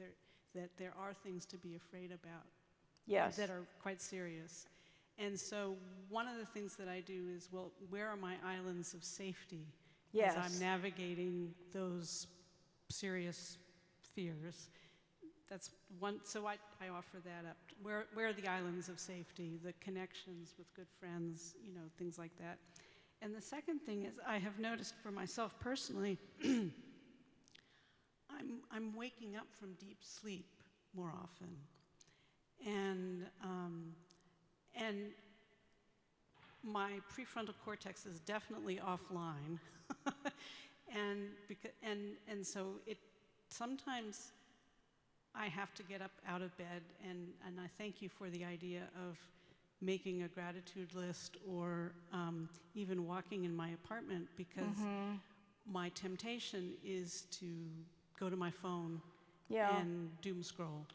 That there are things to be afraid about. Yes. That are quite serious. And so one of the things that I do is, well, where are my islands of safety? Yes. As I'm navigating those serious fears. That's one, so I offer that up. Where are the islands of safety, the connections with good friends, you know, things like that. And the second thing is, I have noticed for myself personally, I'm waking up from deep sleep more often. And my prefrontal cortex is definitely offline. and so sometimes I have to get up out of bed, and I thank you for the idea of making a gratitude list, or even walking in my apartment, because my temptation is to go to my phone Yeah. and doom scroll,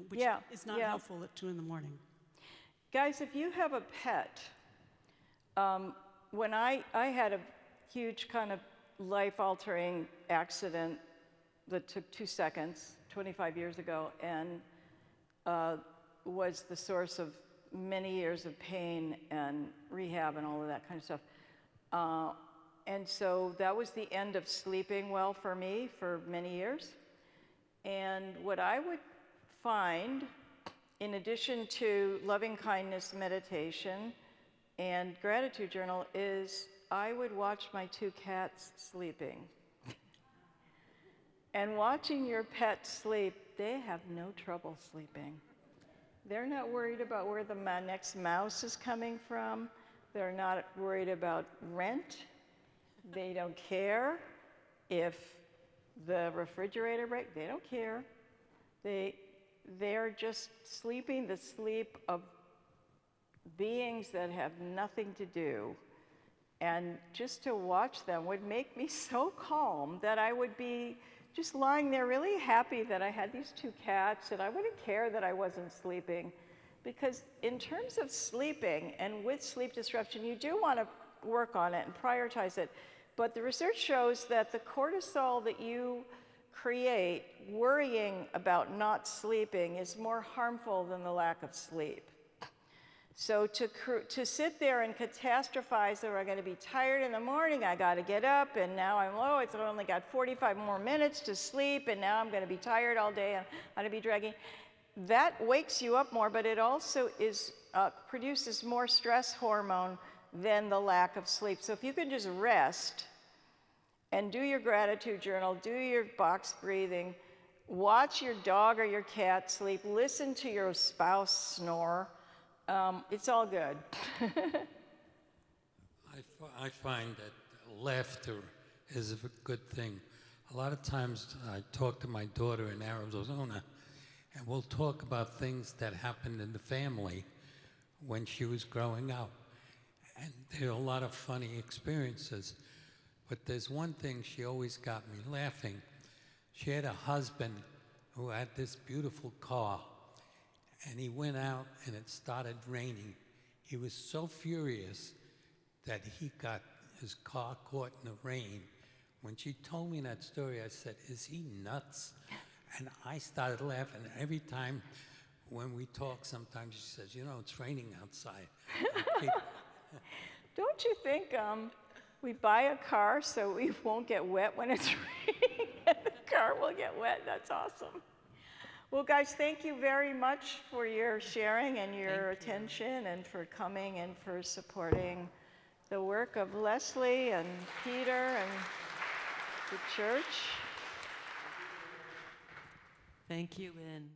which Yeah, is not yeah. helpful at 2 in the morning. Guys, if you have a pet, when I had a huge kind of life-altering accident that took 2 seconds 25 years ago and was the source of many years of pain and rehab and all of that kind of stuff. And so that was the end of sleeping well for me for many years. And what I would find, in addition to loving kindness meditation and gratitude journal, is I would watch my 2 cats sleeping. And watching your pet sleep, they have no trouble sleeping. They're not worried about where the next mouse is coming from. They're not worried about rent. They don't care if the refrigerator breaks. They don't care. They're just sleeping the sleep of beings that have nothing to do. And just to watch them would make me so calm that I would be just lying there really happy that I had these 2 cats, and I wouldn't care that I wasn't sleeping. Because in terms of sleeping and with sleep disruption, you do want to work on it and prioritize it. But the research shows that the cortisol that you create worrying about not sleeping is more harmful than the lack of sleep. So to sit there and catastrophize that I'm going to be tired in the morning, I got to get up, and now it's only got 45 more minutes to sleep, and now I'm going to be tired all day, and I'm going to be dragging. That wakes you up more, but it also produces more stress hormone than the lack of sleep. So if you can just rest and do your gratitude journal, do your box breathing, watch your dog or your cat sleep, listen to your spouse snore, it's all good. I find that laughter is a good thing. A lot of times I talk to my daughter in Arizona, and we'll talk about things that happened in the family when she was growing up. And there are a lot of funny experiences. But there's one thing she always got me laughing. She had a husband who had this beautiful car, and he went out and it started raining. He was so furious that he got his car caught in the rain. When she told me that story, I said, "Is he nuts?" And I started laughing. Every time when we talk, sometimes she says, "It's raining outside." Don't you think we buy a car so we won't get wet when it's raining and the car will get wet? That's awesome. Well, guys, thank you very much for your sharing and your attention and for coming and for supporting the work of Leslie and Peter and the church. Thank you, Lynn.